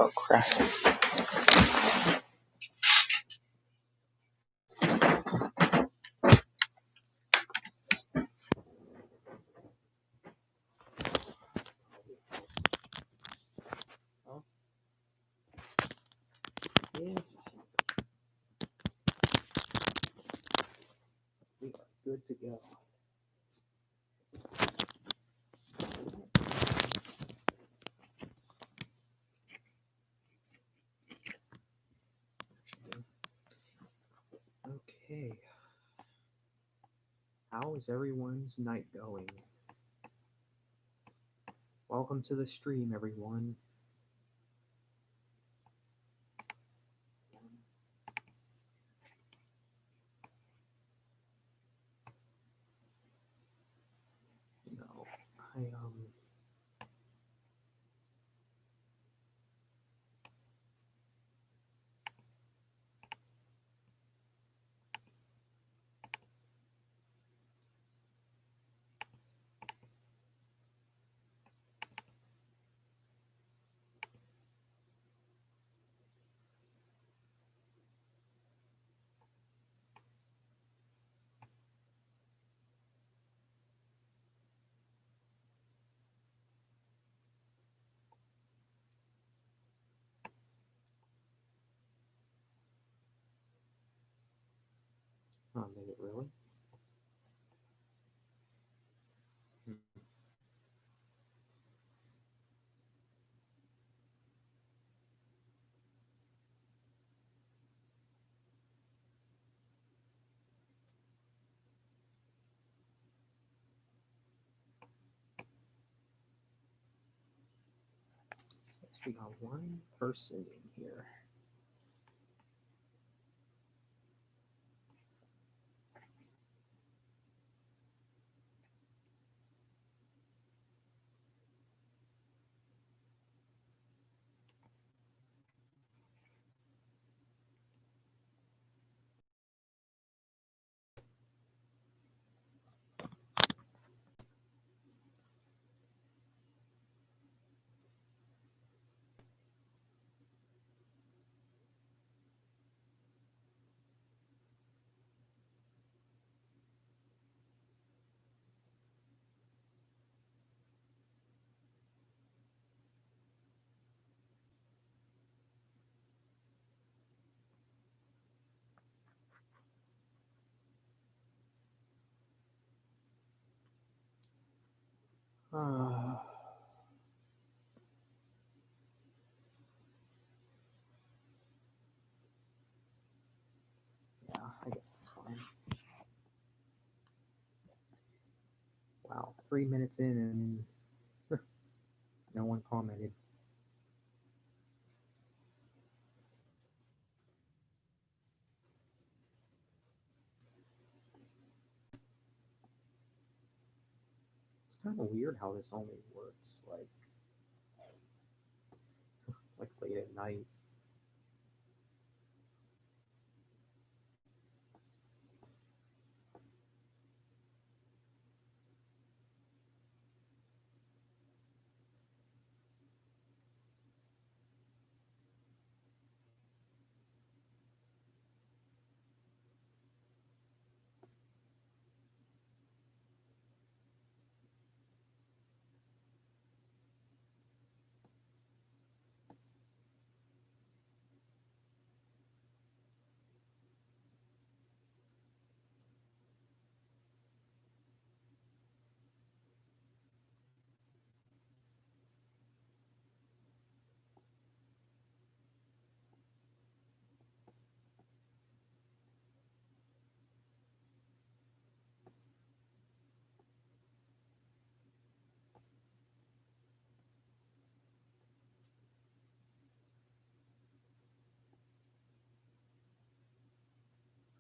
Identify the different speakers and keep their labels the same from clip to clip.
Speaker 1: Oh crap. Oh. Yes. We are good to go. Okay. How is everyone's night going? Welcome to the stream, everyone. No, I did it really? Says we got one person in here. Yeah, I guess that's fine. Wow, 3 minutes in and no one commented. It's kind of weird how this only works like late at night.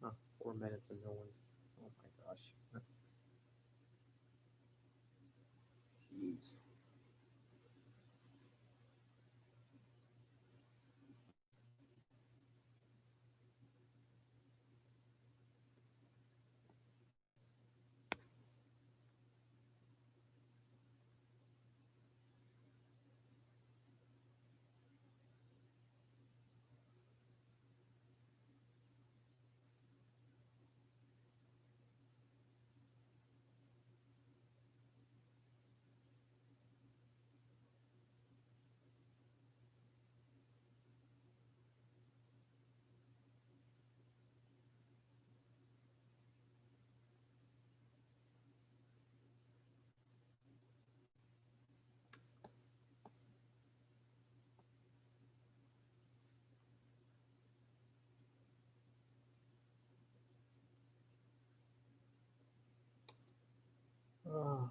Speaker 1: Huh, 4 minutes and no one's. Oh my gosh. Jeez. Uh,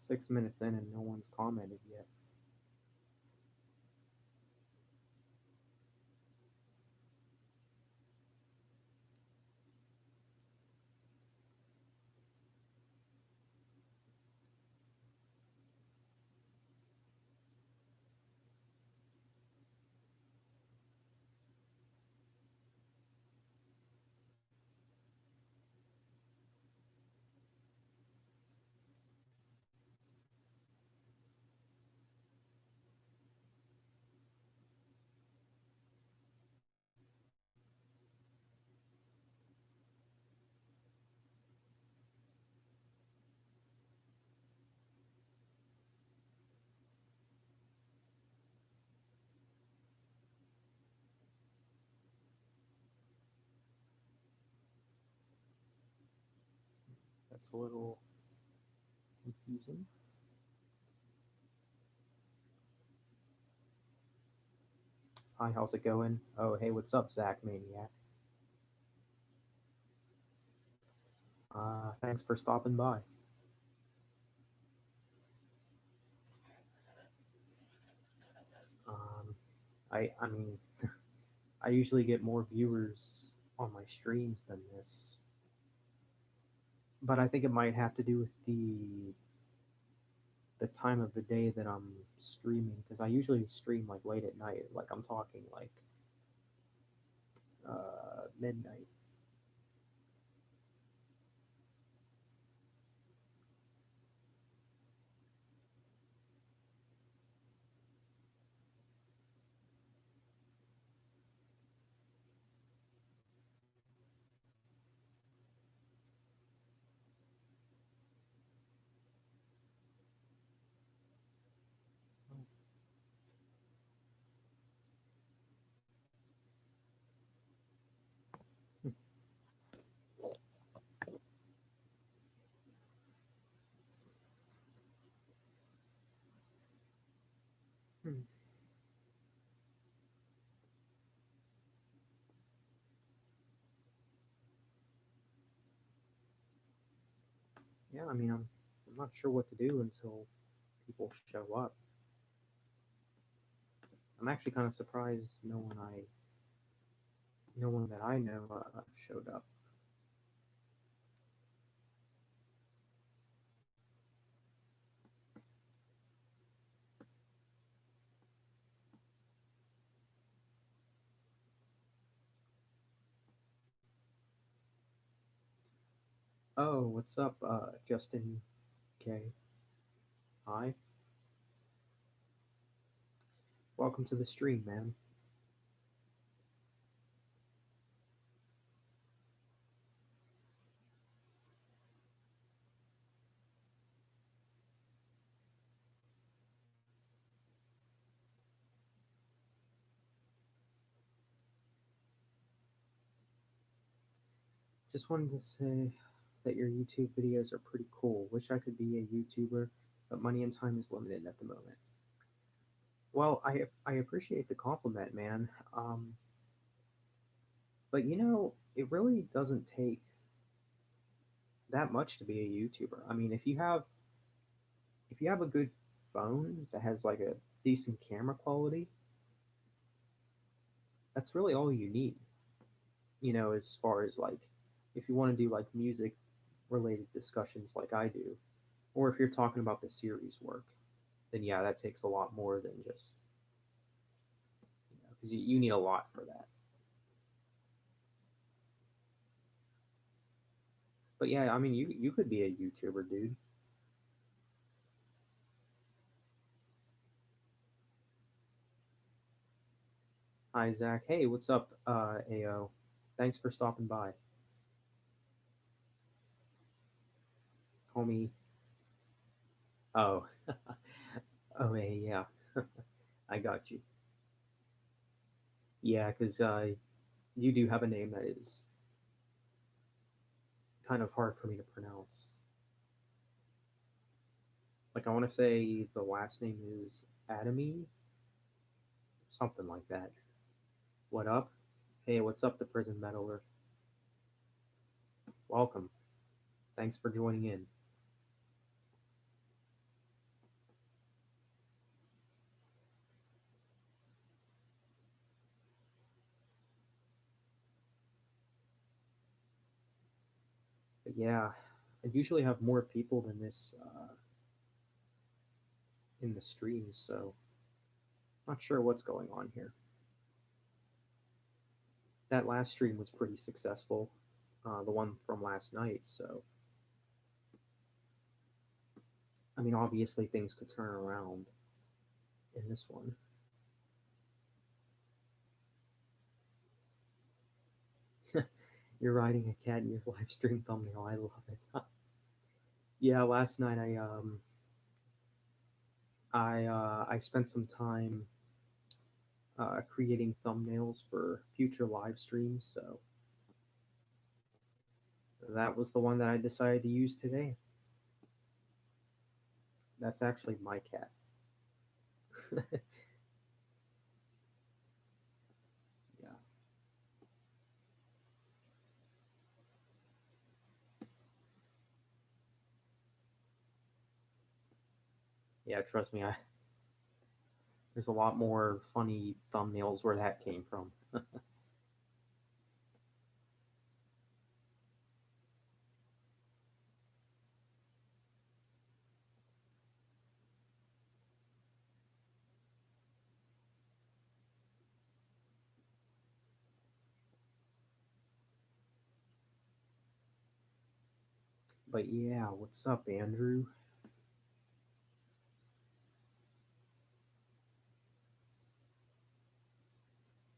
Speaker 1: 6 minutes in and no one's commented yet. That's a little confusing. Hi, how's it going? Oh, hey, what's up, Zach Maniac? Thanks for stopping by. Um, I mean, I usually get more viewers on my streams than this, but I think it might have to do with the time of the day that I'm streaming because I usually stream like late at night, like I'm talking like midnight. Hmm. Yeah, I mean, I'm not sure what to do until people show up. I'm actually kind of surprised no one that I know showed up. Oh, what's up, Justin K? Hi, welcome to the stream, man. Just wanted to say that your YouTube videos are pretty cool. Wish I could be a YouTuber, but money and time is limited at the moment. Well, I appreciate the compliment, man. But it really doesn't take that much to be a YouTuber. I mean, if you have a good phone that has like a decent camera quality, that's really all you need. As far as like if you want to do like music related discussions like I do, or if you're talking about the series work, then yeah, that takes a lot more than just because you need a lot for that. But yeah, I mean, you could be a YouTuber, dude. Hi, Zach. Hey, what's up, AO? Thanks for stopping by, homie. Oh, oh, hey, yeah, I got you. Yeah, because you do have a name that is kind of hard for me to pronounce. Like, I want to say the last name is Adamy, something like that. What up? Hey, what's up, the prison meddler? Welcome. Thanks for joining in. But yeah, I usually have more people than this in the streams, so not sure what's going on here. That last stream was pretty successful, the one from last night. So, I mean, obviously things could turn around in this one. You're riding a cat in your live stream thumbnail. I love it. Yeah, last night I spent some time creating thumbnails for future live streams. So that was the one that I decided to use today. That's actually my cat. Yeah, yeah. Trust me, I there's a lot more funny thumbnails where that came from. But yeah, what's up, Andrew?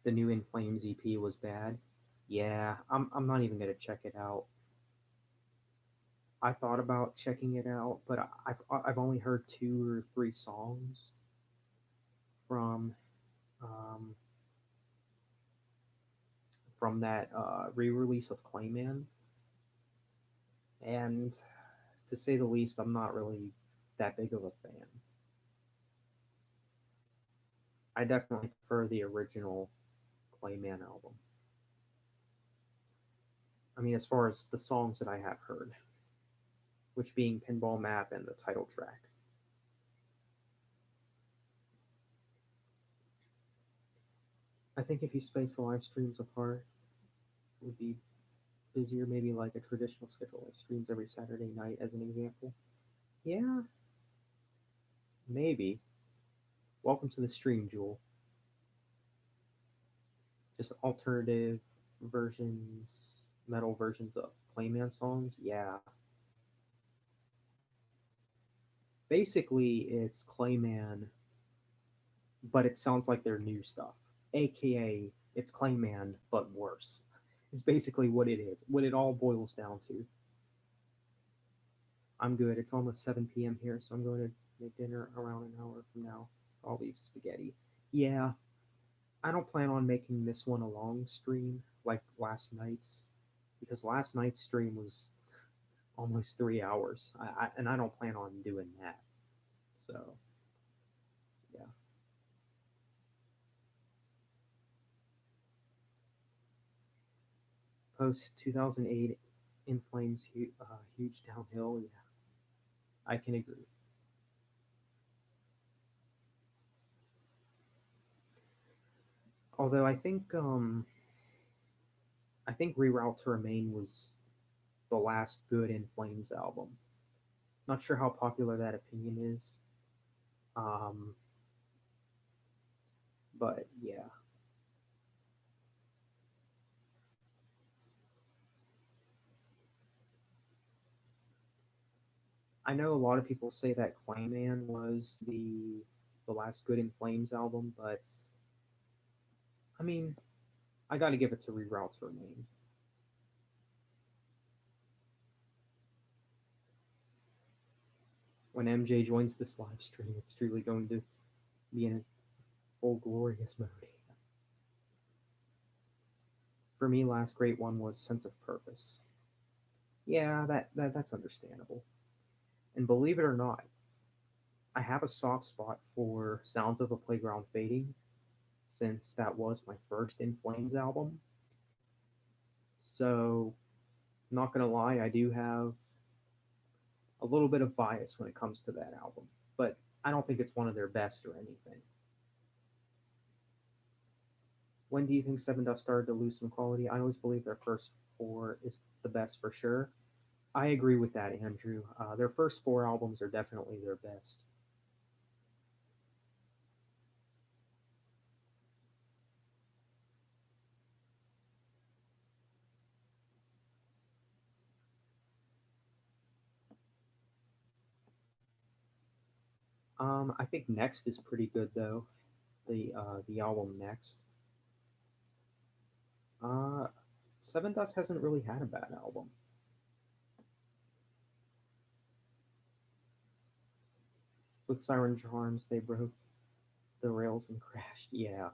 Speaker 1: The new In Flames EP was bad. Yeah, I'm not even gonna check it out. I thought about checking it out, but I've only heard two or three songs from um, from that re-release of Clayman, and to say the least, I'm not really that big of a fan. I definitely prefer the original Clayman album. I mean, as far as the songs that I have heard, which being Pinball Map and the title track. I think if you space the live streams apart, it would be busier, maybe like a traditional schedule, like streams every Saturday night, as an example. Yeah, maybe. Welcome to the stream, Jewel. Just alternative versions, metal versions of Clayman songs. Yeah. Basically, it's Clayman, but it sounds like their new stuff. AKA, it's Clayman, but worse. It's basically what it is, what it all boils down to. I'm good. It's almost 7 p.m. here, so I'm going to make dinner around an hour from now. I'll leave spaghetti. Yeah, I don't plan on making this one a long stream like last night's, because last night's stream was almost 3 hours, and I don't plan on doing that. So yeah, post 2008 In Flames, huge downhill. Yeah, I can agree. Although I think Reroute to Remain was the last good In Flames album. Not sure how popular that opinion is. Um, but yeah, I know a lot of people say that Clayman was the last good In Flames album, but I mean, I got to give it to Reroutes Remain. When MJ joins this live stream, it's truly going to be in full glorious mode. For me, last great one was Sense of Purpose. Yeah, that's understandable. And believe it or not, I have a soft spot for Sounds of a Playground Fading, since that was my first In Flames album. So, not gonna lie, I do have a little bit of bias when it comes to that album, but I don't think it's one of their best or anything. When do you think Seven Dust started to lose some quality? I always believe their first four is the best for sure. I agree with that, Andrew. Their first four albums are definitely their best. I think Next is pretty good though. The album Next. Uh, Seven Dust hasn't really had a bad album. With Siren Charms, they broke the rails and crashed. Yeah,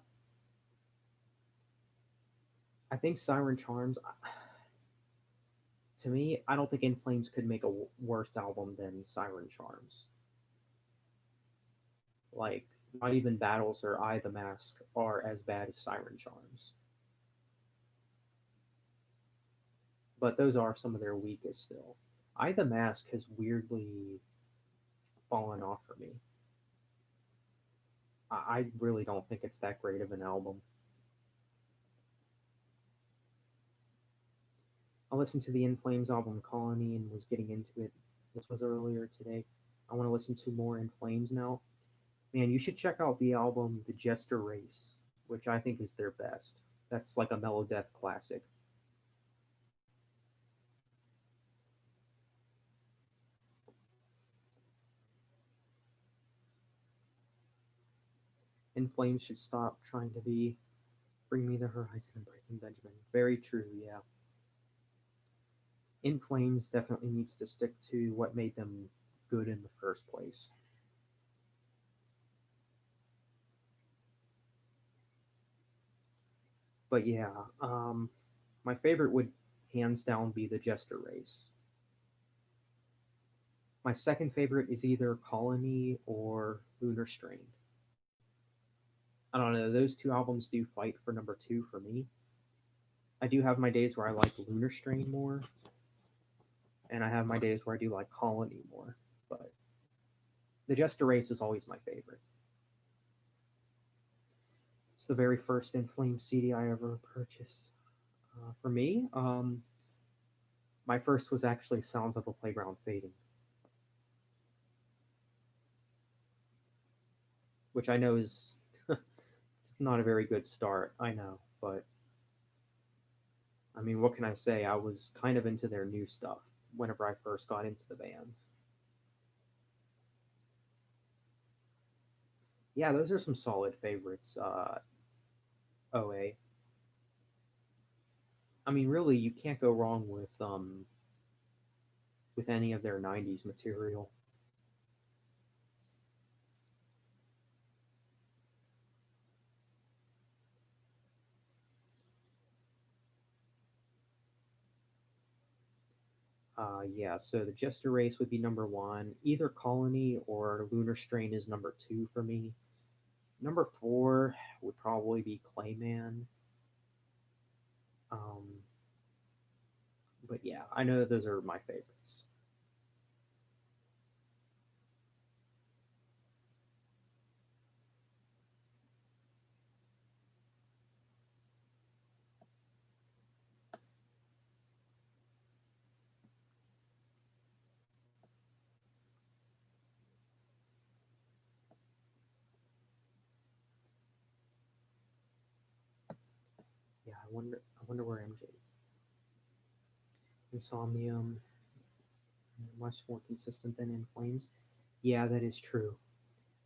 Speaker 1: I think Siren Charms. To me, I don't think In Flames could make a worse album than Siren Charms. Like, not even Battles or I the Mask are as bad as Siren Charms. But those are some of their weakest still. I the Mask has weirdly fallen off for me. I really don't think it's that great of an album. I listened to the In Flames album Colony and was getting into it. This was earlier today. I want to listen to more In Flames now. Man, you should check out the album The Jester Race, which I think is their best. That's like a Melodeath classic. In Flames should stop trying to be Bring Me the Horizon and Breaking Benjamin. Very true, yeah. In Flames definitely needs to stick to what made them good in the first place. But yeah, my favorite would hands down be The Jester Race. My second favorite is either Colony or Lunar Strain. I don't know, those two albums do fight for number two for me. I do have my days where I like Lunar Strain more, and I have my days where I do like Colony more, but The Jester Race is always my favorite. It's the very first In Flames CD I ever purchased. For me, my first was actually Sounds of a Playground Fading, which I know is it's not a very good start. I know, but I mean, what can I say? I was kind of into their new stuff whenever I first got into the band. Yeah, those are some solid favorites. OA. I mean, really, you can't go wrong with any of their '90s material. Yeah, so the Jester Race would be number one. Either Colony or Lunar Strain is number two for me. Number four would probably be Clayman. Um, but yeah, I know those are my favorites. Yeah, I wonder where MJ Insomnium much more consistent than In Flames. Yeah, that is true.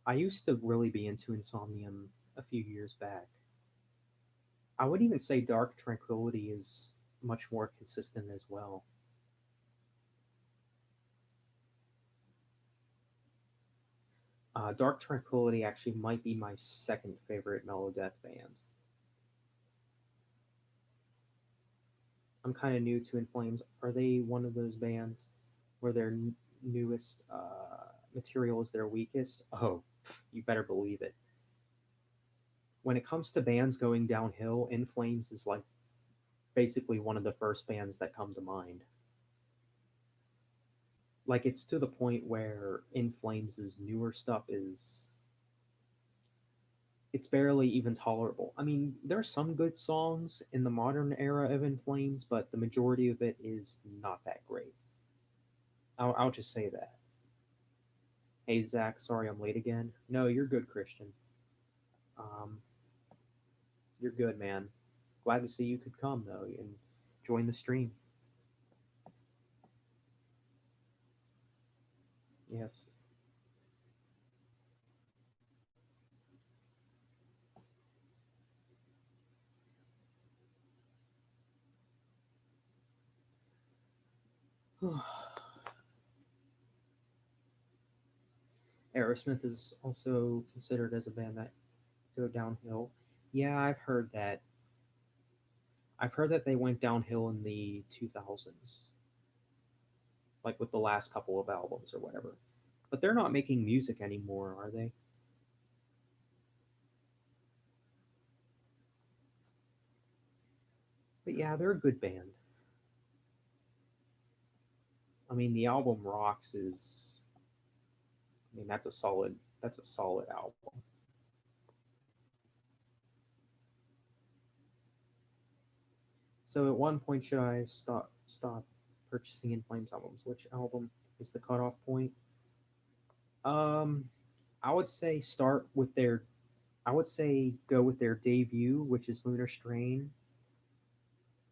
Speaker 1: I used to really be into Insomnium a few years back. I would even say Dark Tranquillity is much more consistent as well. Dark Tranquillity actually might be my second favorite melodeath band. I'm kind of new to In Flames. Are they one of those bands where their newest material is their weakest? Oh, you better believe it. When it comes to bands going downhill, In Flames is like basically one of the first bands that come to mind. Like it's to the point where In Flames' newer stuff is it's barely even tolerable. I mean, there are some good songs in the modern era of In Flames, but the majority of it is not that great. I'll just say that. Hey Zach, sorry I'm late again. No, you're good, Christian. Um, you're good, man. Glad to see you could come though and join the stream. Yes. Aerosmith is also considered as a band that go downhill. Yeah, I've heard that. I've heard that they went downhill in the 2000s, like with the last couple of albums or whatever. But they're not making music anymore, are they? But yeah, they're a good band. I mean, the album Rocks is I mean, that's a solid album. So at one point should I stop purchasing In Flames albums? Which album is the cutoff point? Um I would say start with their I would say go with their debut, which is Lunar Strain,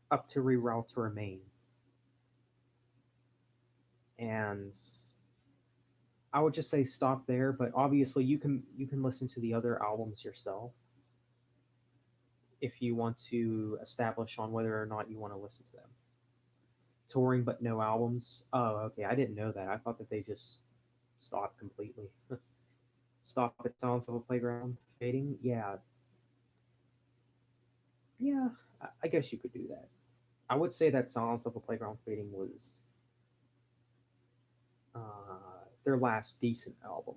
Speaker 1: up to Reroute to Remain. And I would just say stop there, but obviously you can listen to the other albums yourself if you want to establish on whether or not you want to listen to them. Touring but no albums. Oh, okay. I didn't know that. I thought that they just stopped completely. Stop at Sounds of a Playground fading. Yeah, yeah. I guess you could do that. I would say that Silence of a Playground Fading was their last decent album.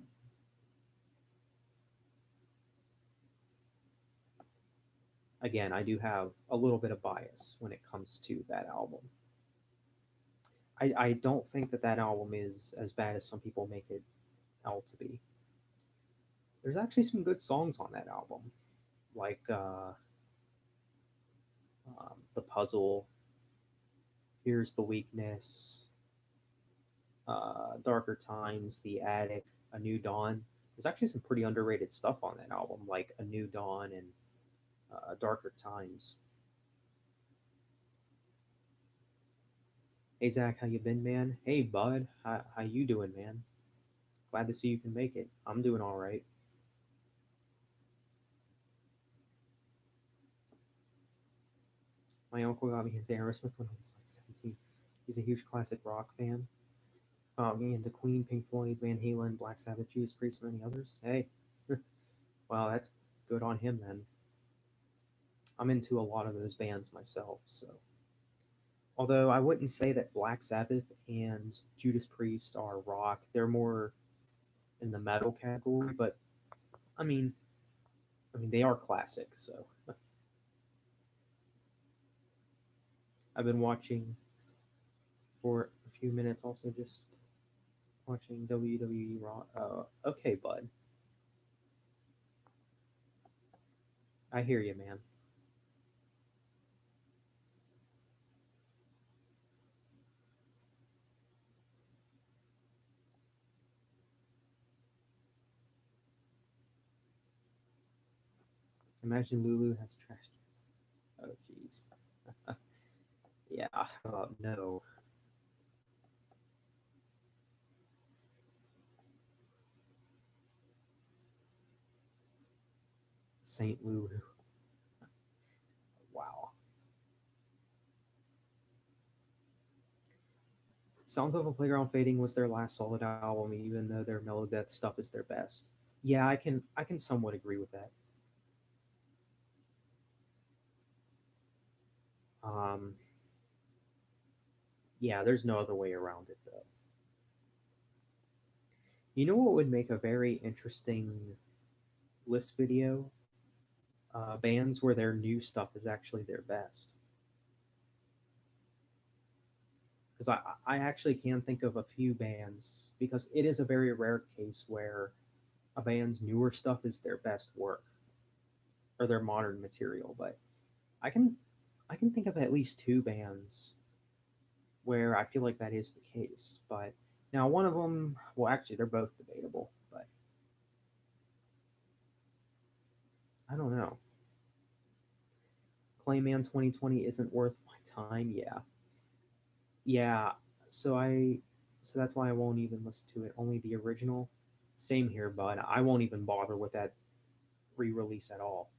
Speaker 1: Again, I do have a little bit of bias when it comes to that album. I don't think that that album is as bad as some people make it out to be. There's actually some good songs on that album, like The Puzzle, Here's the Weakness, Darker Times, The Attic, A New Dawn. There's actually some pretty underrated stuff on that album, like A New Dawn and Darker Times. Hey Zach, how you been, man? Hey bud, how you doing, man? Glad to see you can make it. I'm doing all right. My uncle got me into Aerosmith when I was like 17. He's a huge classic rock fan. Me into Queen, Pink Floyd, Van Halen, Black Sabbath, Judas Priest, and many others. Hey, well, that's good on him then. I'm into a lot of those bands myself, so. Although I wouldn't say that Black Sabbath and Judas Priest are rock, they're more in the metal category. But I mean, they are classics. So I've been watching for a few minutes, also just watching WWE Raw. Okay, bud, I hear you, man. Imagine Lulu has trash cans. Oh, jeez. Yeah. No. Saint Lulu. Sounds of a Playground Fading was their last solid album, even though their Melodeath stuff is their best. Yeah, I can somewhat agree with that. Um, yeah, there's no other way around it though. You know what would make a very interesting list video? Bands where their new stuff is actually their best. Because I actually can think of a few bands because it is a very rare case where a band's newer stuff is their best work or their modern material. But I can I can think of at least two bands where I feel like that is the case. But now one of them, well, actually they're both debatable. But I don't know. Clayman 2020 isn't worth my time. Yeah, yeah. So I so that's why I won't even listen to it. Only the original. Same here, bud. I won't even bother with that re-release at all.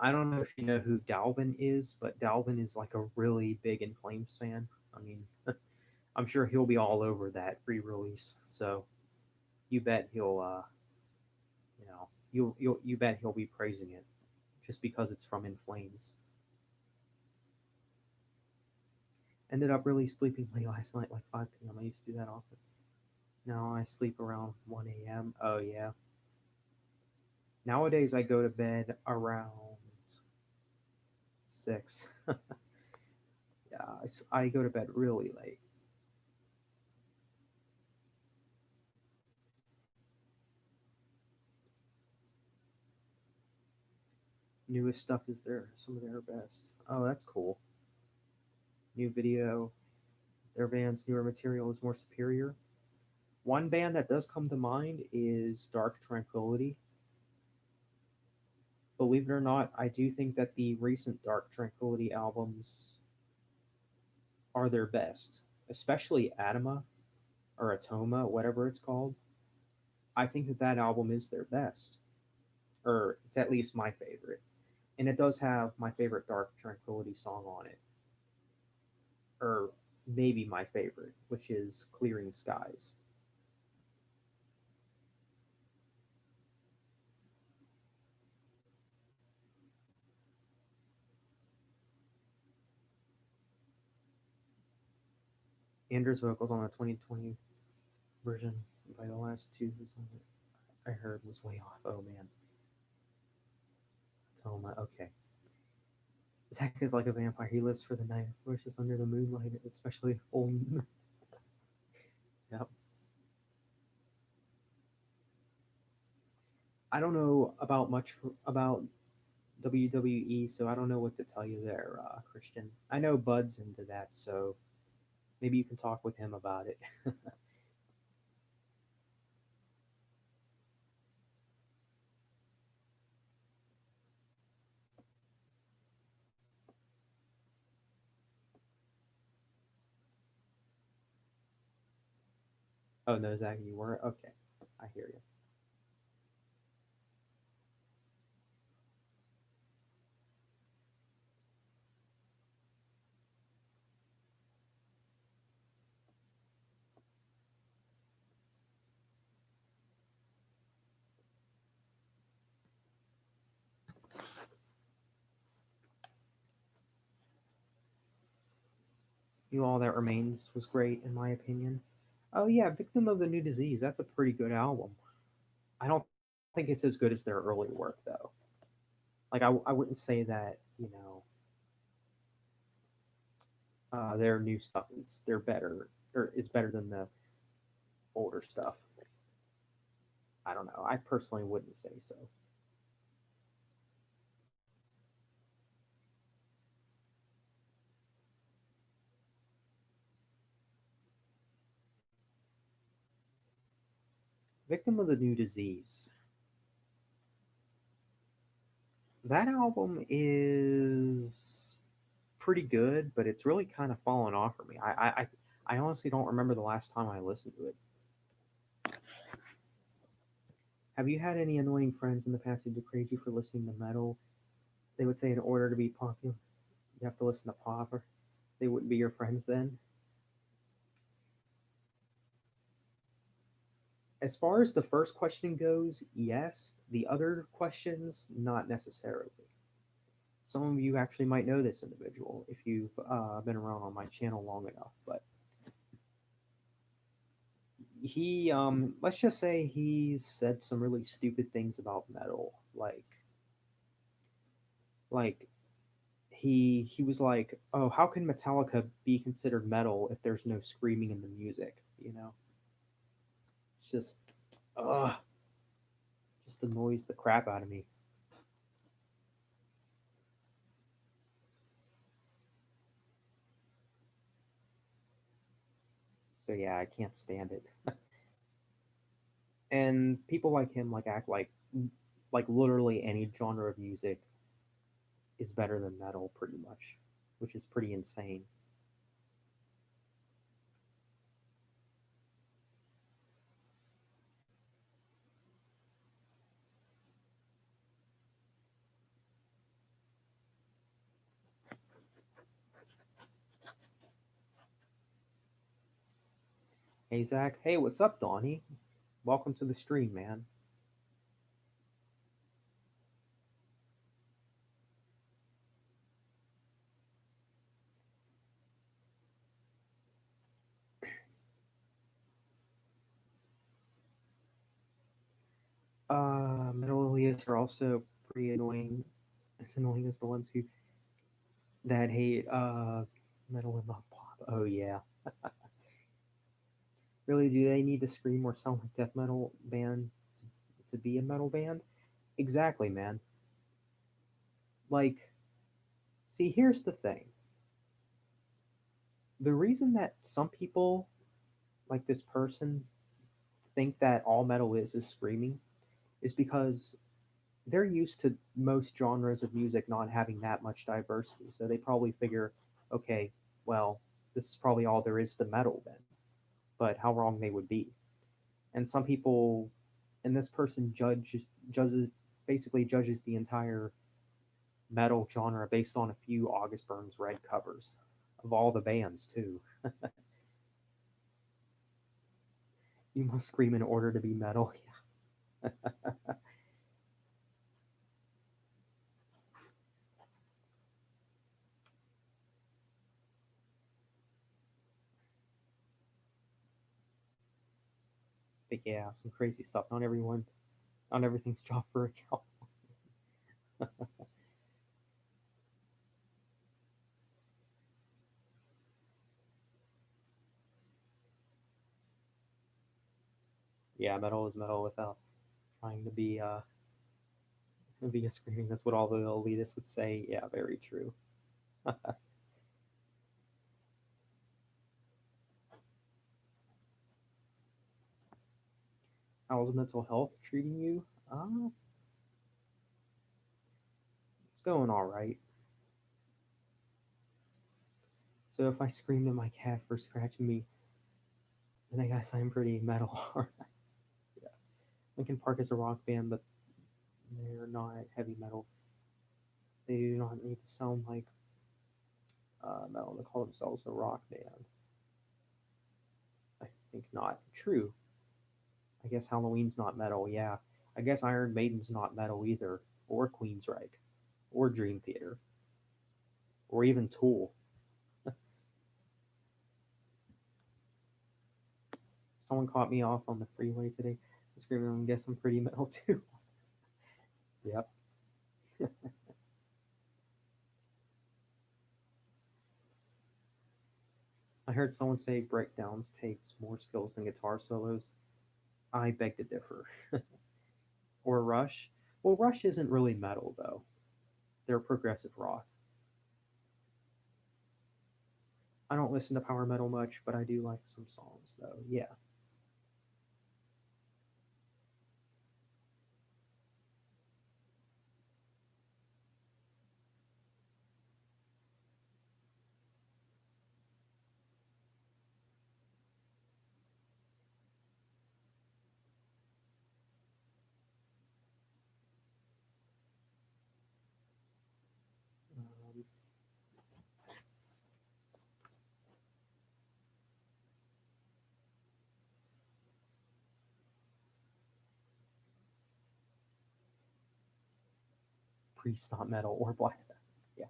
Speaker 1: I don't know if you know who Dalvin is, but Dalvin is like a really big In Flames fan. I mean, I'm sure he'll be all over that re-release. So you bet he'll, you bet he'll be praising it just because it's from In Flames. Ended up really sleeping late last night, like 5 p.m. I used to do that often. Now I sleep around 1 a.m. Oh yeah. Nowadays I go to bed around 6. Yeah, I go to bed really late. Newest stuff is some of their best. Oh, that's cool. New video, their band's newer material is more superior. One band that does come to mind is Dark Tranquillity. Believe it or not, I do think that the recent Dark Tranquillity albums are their best, especially Atoma or Atoma, whatever it's called. I think that that album is their best, or it's at least my favorite. And it does have my favorite Dark Tranquillity song on it, or maybe my favorite, which is Clearing Skies. Anders vocals on the 2020 version by the last two I heard was way off. Oh man, Toma. Okay, Zach is like a vampire. He lives for the night, wishes under the moonlight, especially full moon. Yep. I don't know about much about WWE, so I don't know what to tell you there, Christian. I know Bud's into that, so maybe you can talk with him about it. Oh no, Zach, you were okay. I hear you. You All That Remains was great in my opinion. Oh yeah, Victim of the New Disease. That's a pretty good album. I don't think it's as good as their early work though. Like I wouldn't say that their new stuff is they're better or is better than the older stuff. I don't know. I personally wouldn't say so. Victim of the New Disease. That album is pretty good, but it's really kind of fallen off for me. I honestly don't remember the last time I listened to it. Have you had any annoying friends in the past who degrade you for listening to metal? They would say in order to be popular, you have to listen to pop, or they wouldn't be your friends then. As far as the first question goes, yes. The other questions, not necessarily. Some of you actually might know this individual if you've been around on my channel long enough, but he, let's just say he said some really stupid things about metal, like he was like, "Oh, how can Metallica be considered metal if there's no screaming in the music?" You know, it's uh, just annoys the crap out of me. So yeah, I can't stand it. And people like him like act like literally any genre of music is better than metal, pretty much, which is pretty insane. Hey Zach, hey, what's up, Donnie? Welcome to the stream, man. Metal elites are also pretty annoying. As annoying as the ones who that hate metal and not pop. Oh yeah. Really, do they need to scream or sound like death metal band to be a metal band? Exactly, man. Like, see, here's the thing. The reason that some people, like this person, think that all metal is screaming is because they're used to most genres of music not having that much diversity. So they probably figure, okay, well, this is probably all there is to metal then. But how wrong they would be. And some people, and this person judges basically judges the entire metal genre based on a few August Burns Red covers of all the bands too. You must scream in order to be metal. But yeah, some crazy stuff. Not everything's job for a job. Yeah, metal is metal without trying to be a screaming. That's what all the elitists would say. Yeah, very true. How's mental health treating you? It's going all right. So if I screamed at my cat for scratching me, then I guess I'm pretty metal. Yeah. Linkin Park is a rock band, but they're not heavy metal. They do not need to sound like metal to call themselves a rock band. I think not. True. I guess Halloween's not metal. Yeah. I guess Iron Maiden's not metal either, or Queensryche, or Dream Theater, or even Tool. Someone caught me off on the freeway today, screaming, "I guess I'm pretty metal too." Yep. I heard someone say breakdowns takes more skills than guitar solos. I beg to differ. Or Rush. Well, Rush isn't really metal though. They're progressive rock. I don't listen to power metal much, but I do like some songs though. Yeah. Um, Priest not metal or Black Sabbath. Yeah.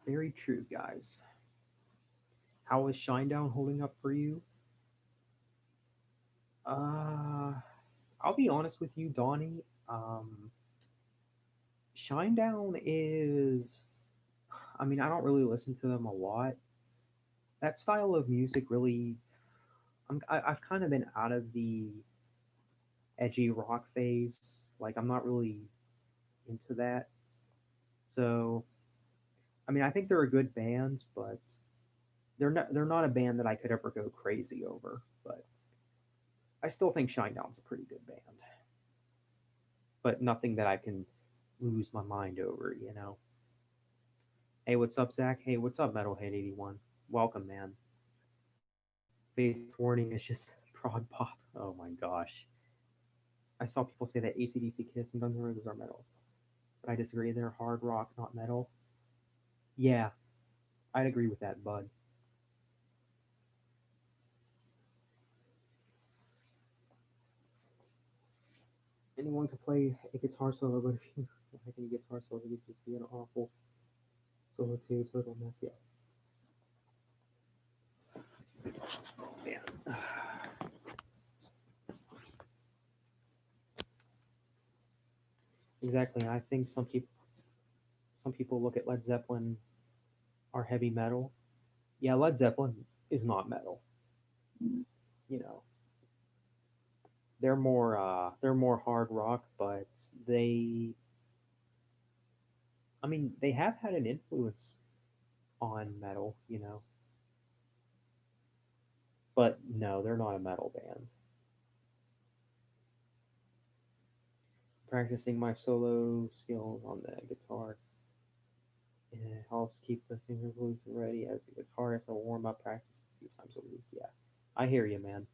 Speaker 1: Very true, guys. How is Shinedown holding up for you? Uh, I'll be honest with you, Donnie. Um, Shinedown is. I mean, I don't really listen to them a lot. That style of music really. I've kind of been out of the edgy rock phase. Like, I'm not really into that. So, I mean, I think they're a good band, but they're not a band that I could ever go crazy over. But I still think Shinedown's a pretty good band, but nothing that I can lose my mind over. Hey, what's up, Zach? Hey, what's up, Metalhead81? Welcome, man. Faith Warning is just prog pop. Oh my gosh. I saw people say that ACDC, Kiss, and Guns N' Roses are metal, but I disagree. They're hard rock, not metal. Yeah, I'd agree with that, bud. Anyone can play a guitar solo, but if you like any guitar solo, you just be an awful solo too. Total mess. Yeah, man. Exactly. I think some people look at Led Zeppelin are heavy metal. Yeah, Led Zeppelin is not metal. You know, they're more hard rock, but they I mean they have had an influence on metal. But no, they're not a metal band. Practicing my solo skills on the guitar. It helps keep the fingers loose and ready as a guitarist. I warm up practice a few times a week. Yeah, I hear you, man.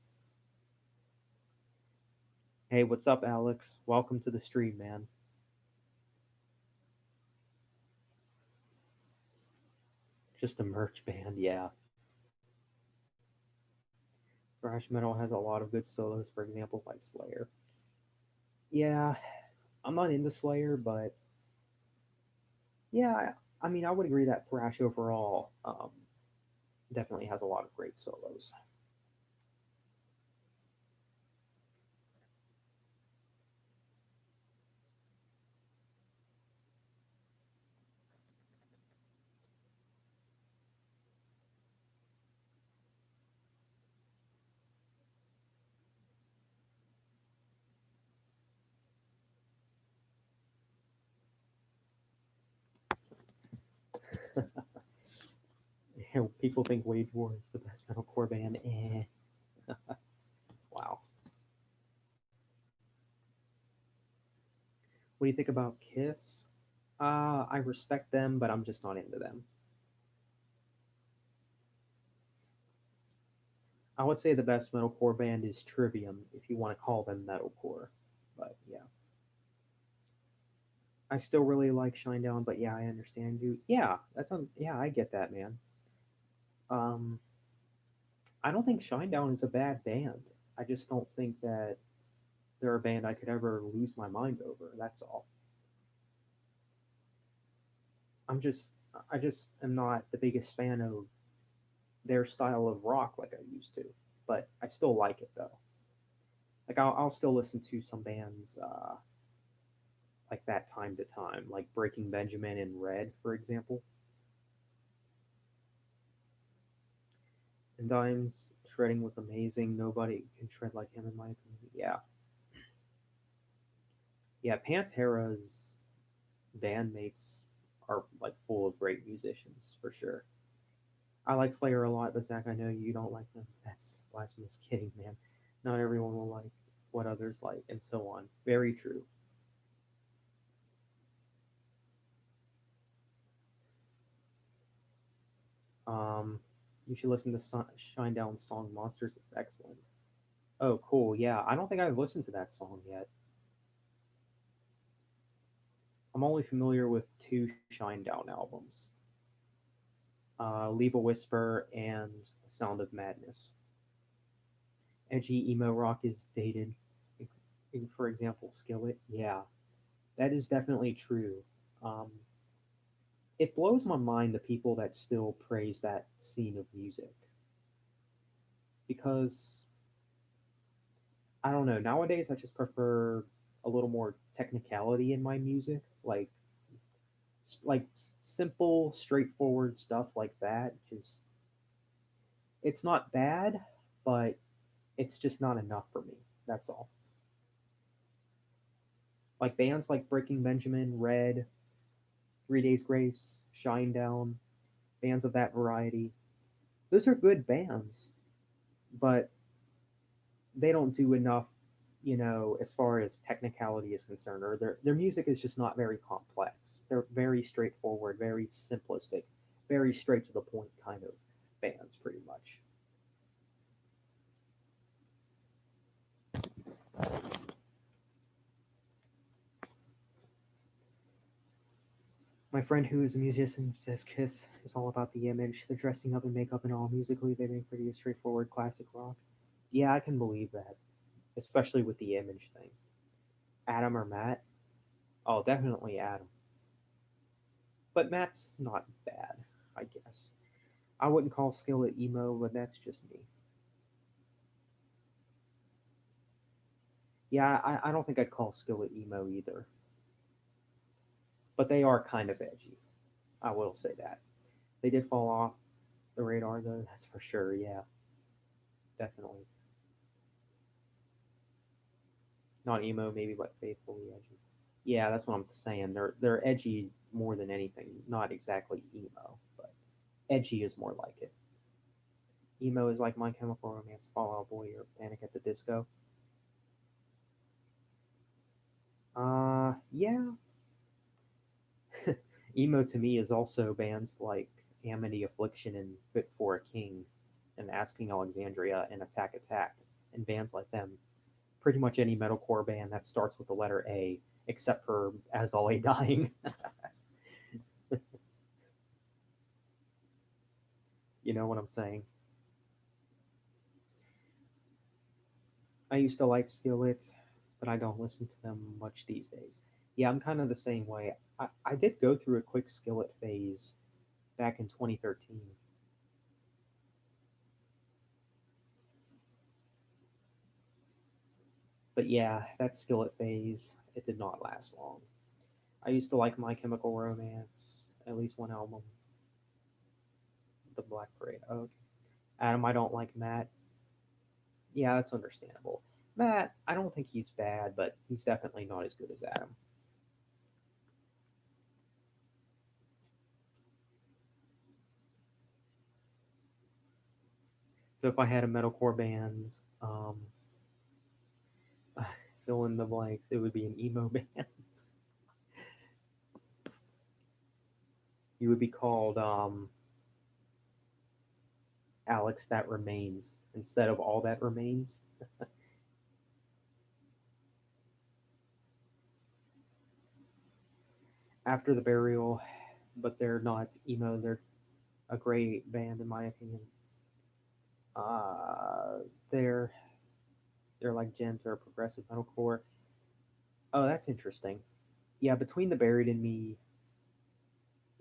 Speaker 1: Hey, what's up, Alex? Welcome to the stream, man. Just a merch band, yeah. Thrash metal has a lot of good solos, for example, like Slayer. Yeah, I'm not into Slayer, but yeah, I mean, I would agree that thrash overall definitely has a lot of great solos. People think Wage War is the best metalcore band. Wow. What do you think about Kiss? I respect them, but I'm just not into them. I would say the best metalcore band is Trivium, if you want to call them metalcore. But yeah, I still really like Shinedown. But yeah, I understand you. Yeah, yeah, I get that, man. Um, I don't think Shinedown is a bad band. I just don't think that they're a band I could ever lose my mind over. That's all. I just am not the biggest fan of their style of rock like I used to. But I still like it though. Like I'll still listen to some bands like that time to time, like Breaking Benjamin and Red, for example. And Dimes shredding was amazing. Nobody can shred like him in my opinion. Yeah, yeah. Pantera's bandmates are like full of great musicians for sure. I like Slayer a lot, but Zach, I know you don't like them. That's blasphemous. Kidding, man. Not everyone will like what others like, and so on. Very true. Um, you should listen to Shinedown's song "Monsters." It's excellent. Oh, cool. Yeah, I don't think I've listened to that song yet. I'm only familiar with two Shinedown albums. Leave a Whisper, and Sound of Madness. Edgy emo rock is dated. For example, Skillet. Yeah, that is definitely true. Um, it blows my mind the people that still praise that scene of music because I don't know. Nowadays, I just prefer a little more technicality in my music, like simple, straightforward stuff like that. Just it's not bad, but it's just not enough for me. That's all. Like bands like Breaking Benjamin, Red, 3 Days Grace, Shinedown, bands of that variety. Those are good bands, but they don't do enough, as far as technicality is concerned, or their music is just not very complex. They're very straightforward, very simplistic, very straight to the point kind of bands, pretty much. My friend who is a musician says Kiss is all about the image, the dressing up and makeup and all. Musically, they make pretty straightforward classic rock. Yeah, I can believe that, especially with the image thing. Adam or Matt? Oh, definitely Adam. But Matt's not bad, I guess. I wouldn't call Skillet emo, but that's just me. Yeah, I don't think I'd call Skillet emo either. But they are kind of edgy. I will say that. They did fall off the radar, though, that's for sure. Yeah, definitely. Not emo, maybe, but faithfully edgy. Yeah, that's what I'm saying. They're edgy more than anything. Not exactly emo, but edgy is more like it. Emo is like My Chemical Romance, Fall Out Boy, or Panic at the Disco. Yeah. Emo to me is also bands like Amity Affliction and Fit for a King and Asking Alexandria and Attack Attack and bands like them. Pretty much any metalcore band that starts with the letter A, except for As All A Dying. You know what I'm saying? I used to like Skillet, but I don't listen to them much these days. Yeah, I'm kind of the same way. I did go through a quick Skillet phase back in 2013. But yeah, that Skillet phase, it did not last long. I used to like My Chemical Romance, at least one album, The Black Parade. Oh, okay. Adam, I don't like Matt. Yeah, that's understandable. Matt, I don't think he's bad, but he's definitely not as good as Adam. So if I had a metalcore band, fill in the blanks, it would be an emo band. You would be called Alex That Remains instead of All That Remains. After the Burial, but they're not emo. They're a great band in my opinion. Uh, they're they're like gent or progressive metalcore. Oh, that's interesting. Yeah, Between the Buried and Me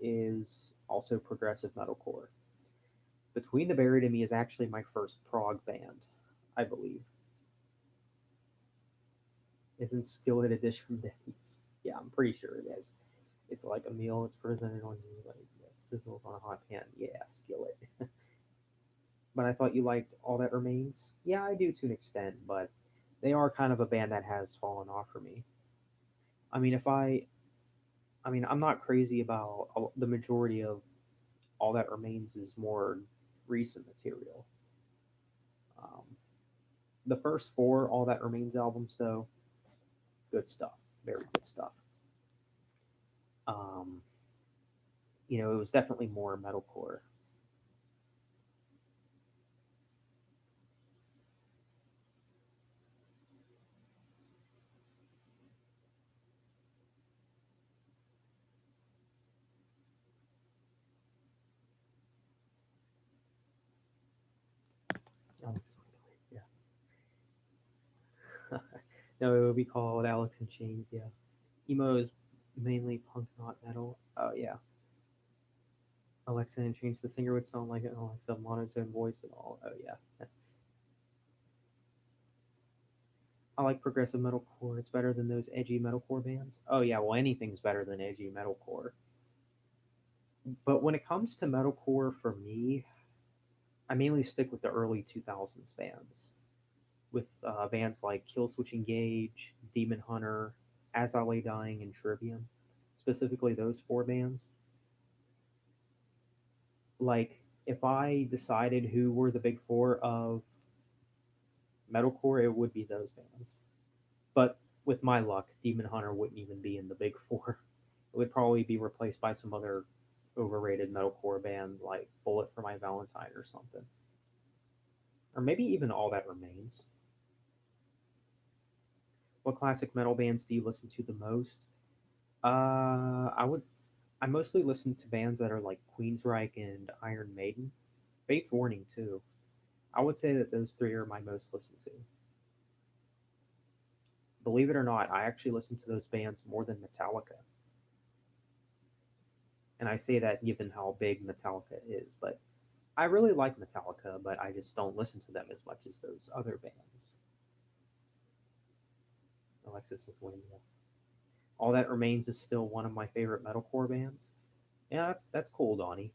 Speaker 1: is also progressive metalcore. Between the Buried and Me is actually my first prog band, I believe. Isn't Skillet a dish from Denny's? Yeah, I'm pretty sure it is. It's like a meal that's presented on you, like yes, sizzles on a hot pan. Yeah, Skillet. But I thought you liked All That Remains. Yeah, I do to an extent, but they are kind of a band that has fallen off for me. I mean, I'm not crazy about the majority of All That Remains is more recent material. Um, the first four All That Remains albums, though, good stuff, very good stuff. Um, it was definitely more metalcore. Alex Wheeler, yeah. No, it would be called Alex in Chains, yeah. Emo is mainly punk, not metal. Oh, yeah. Alexa in Chains, the singer would sound like an Alexa monotone voice and all. Oh, yeah. I like progressive metalcore. It's better than those edgy metalcore bands. Oh, yeah, well, anything's better than edgy metalcore. But when it comes to metalcore, for me, I mainly stick with the early 2000s bands, with bands like Killswitch Engage, Demon Hunter, As I Lay Dying, and Trivium. Specifically, those four bands. Like, if I decided who were the big four of metalcore, it would be those bands. But with my luck, Demon Hunter wouldn't even be in the big four. It would probably be replaced by some other overrated metalcore band like Bullet for My Valentine or something. Or maybe even All That Remains. What classic metal bands do you listen to the most? I mostly listen to bands that are like Queensryche and Iron Maiden. Fates Warning too. I would say that those three are my most listened to. Believe it or not, I actually listen to those bands more than Metallica. And I say that given how big Metallica is, but I really like Metallica, but I just don't listen to them as much as those other bands. Alexis with Windia. All That Remains is still one of my favorite metalcore bands. Yeah, that's cool, Donnie.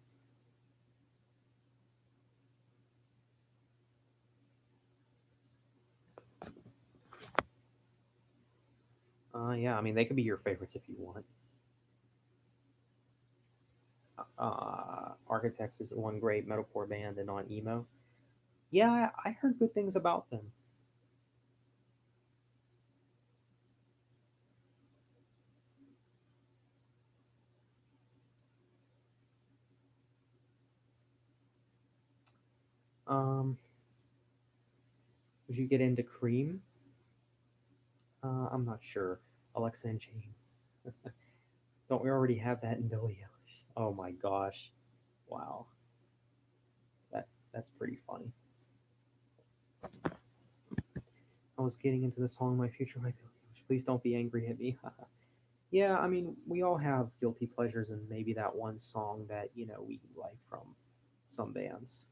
Speaker 1: Yeah, I mean they could be your favorites if you want. Architects is one great metalcore band and on emo. Yeah, I heard good things about them. Um, would you get into Cream? I'm not sure. Alexa and Chains. Don't we already have that in Billie Eilish? Oh my gosh! Wow, that's pretty funny. I was getting into the song "My Future, My Billie Eilish." Please don't be angry at me. Yeah, I mean, we all have guilty pleasures, and maybe that one song that we like from some bands.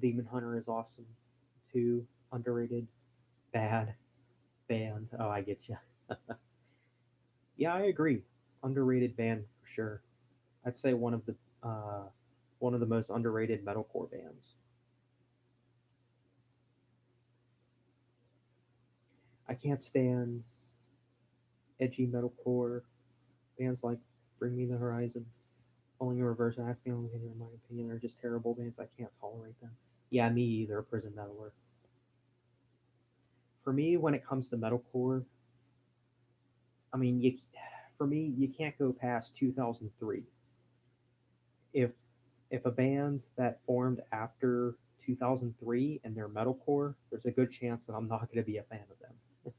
Speaker 1: Demon Hunter is awesome. Too underrated, bad band. Oh, I get you. Yeah, I agree. Underrated band for sure. I'd say one of the most underrated metalcore bands. I can't stand edgy metalcore bands like Bring Me the Horizon, Falling in Reverse, Asking Alexander, in my opinion, are just terrible bands. I can't tolerate them. Yeah, me either. Prison Metaler. For me, when it comes to metalcore, I mean, for me, you can't go past 2003. If if a band that formed after 2003 and they're metalcore, there's a good chance that I'm not going to be a fan of them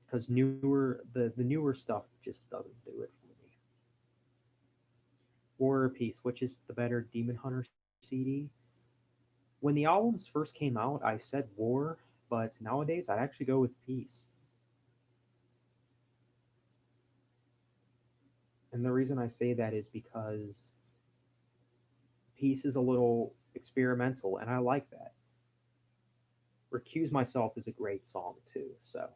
Speaker 1: because the newer stuff just doesn't do it for me. War or Peace, which is the better Demon Hunter CD? When the albums first came out, I said War, but nowadays I'd actually go with Peace. And the reason I say that is because Peace is a little experimental, and I like that. Recuse Myself is a great song too, so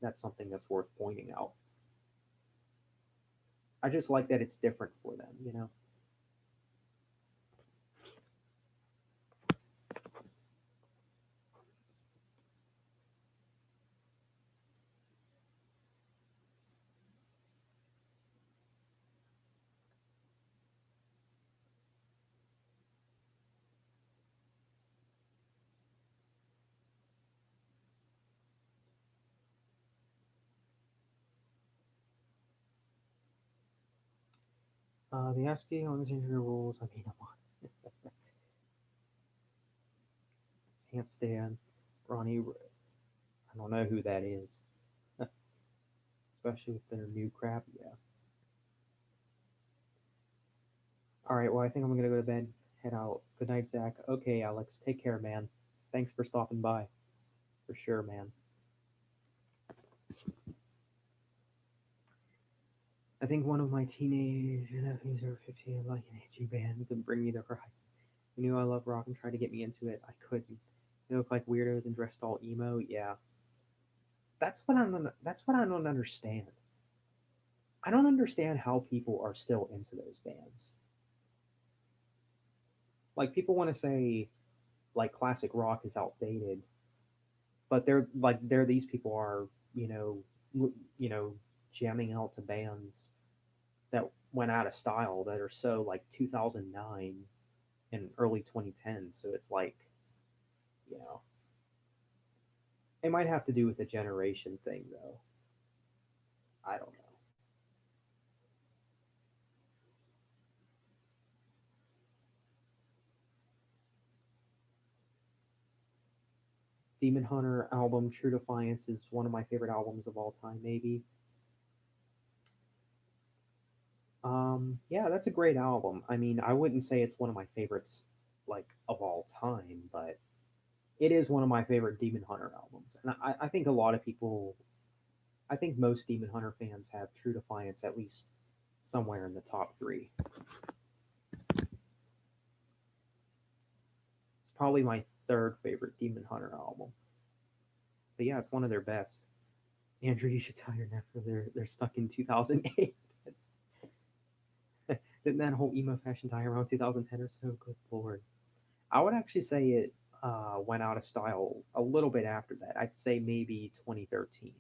Speaker 1: that's something that's worth pointing out. I just like that it's different for them. The ASCII on the rules, I mean, come on. Can't stand Ronnie. I don't know who that is, especially with their new crap. Yeah. All right. Well, I think I'm gonna go to bed. Head out. Good night, Zach. Okay, Alex. Take care, man. Thanks for stopping by. For sure, man. I think one of my teenage nephews are 15, like an edgy band, could bring me the horizon. You knew I love rock and tried to get me into it. I couldn't. They look like weirdos and dressed all emo. Yeah, that's what I don't understand. I don't understand how people are still into those bands. Like people want to say like classic rock is outdated, but they're these people are you know you know jamming out to bands that went out of style that are so like 2009 and early 2010s. So it's like you know it might have to do with the generation thing though. I don't know. Demon Hunter album True Defiance is one of my favorite albums of all time, maybe. Yeah, that's a great album. I mean, I wouldn't say it's one of my favorites like of all time, but it is one of my favorite Demon Hunter albums. And I think a lot of people, I think most Demon Hunter fans have True Defiance at least somewhere in the top three. It's probably my third favorite Demon Hunter album. But yeah, it's one of their best. Andrew, you should tell your nephew they're stuck in 2008. Didn't that whole emo fashion die around 2010 or so? Good lord. I would actually say it went out of style a little bit after that. I'd say maybe 2013,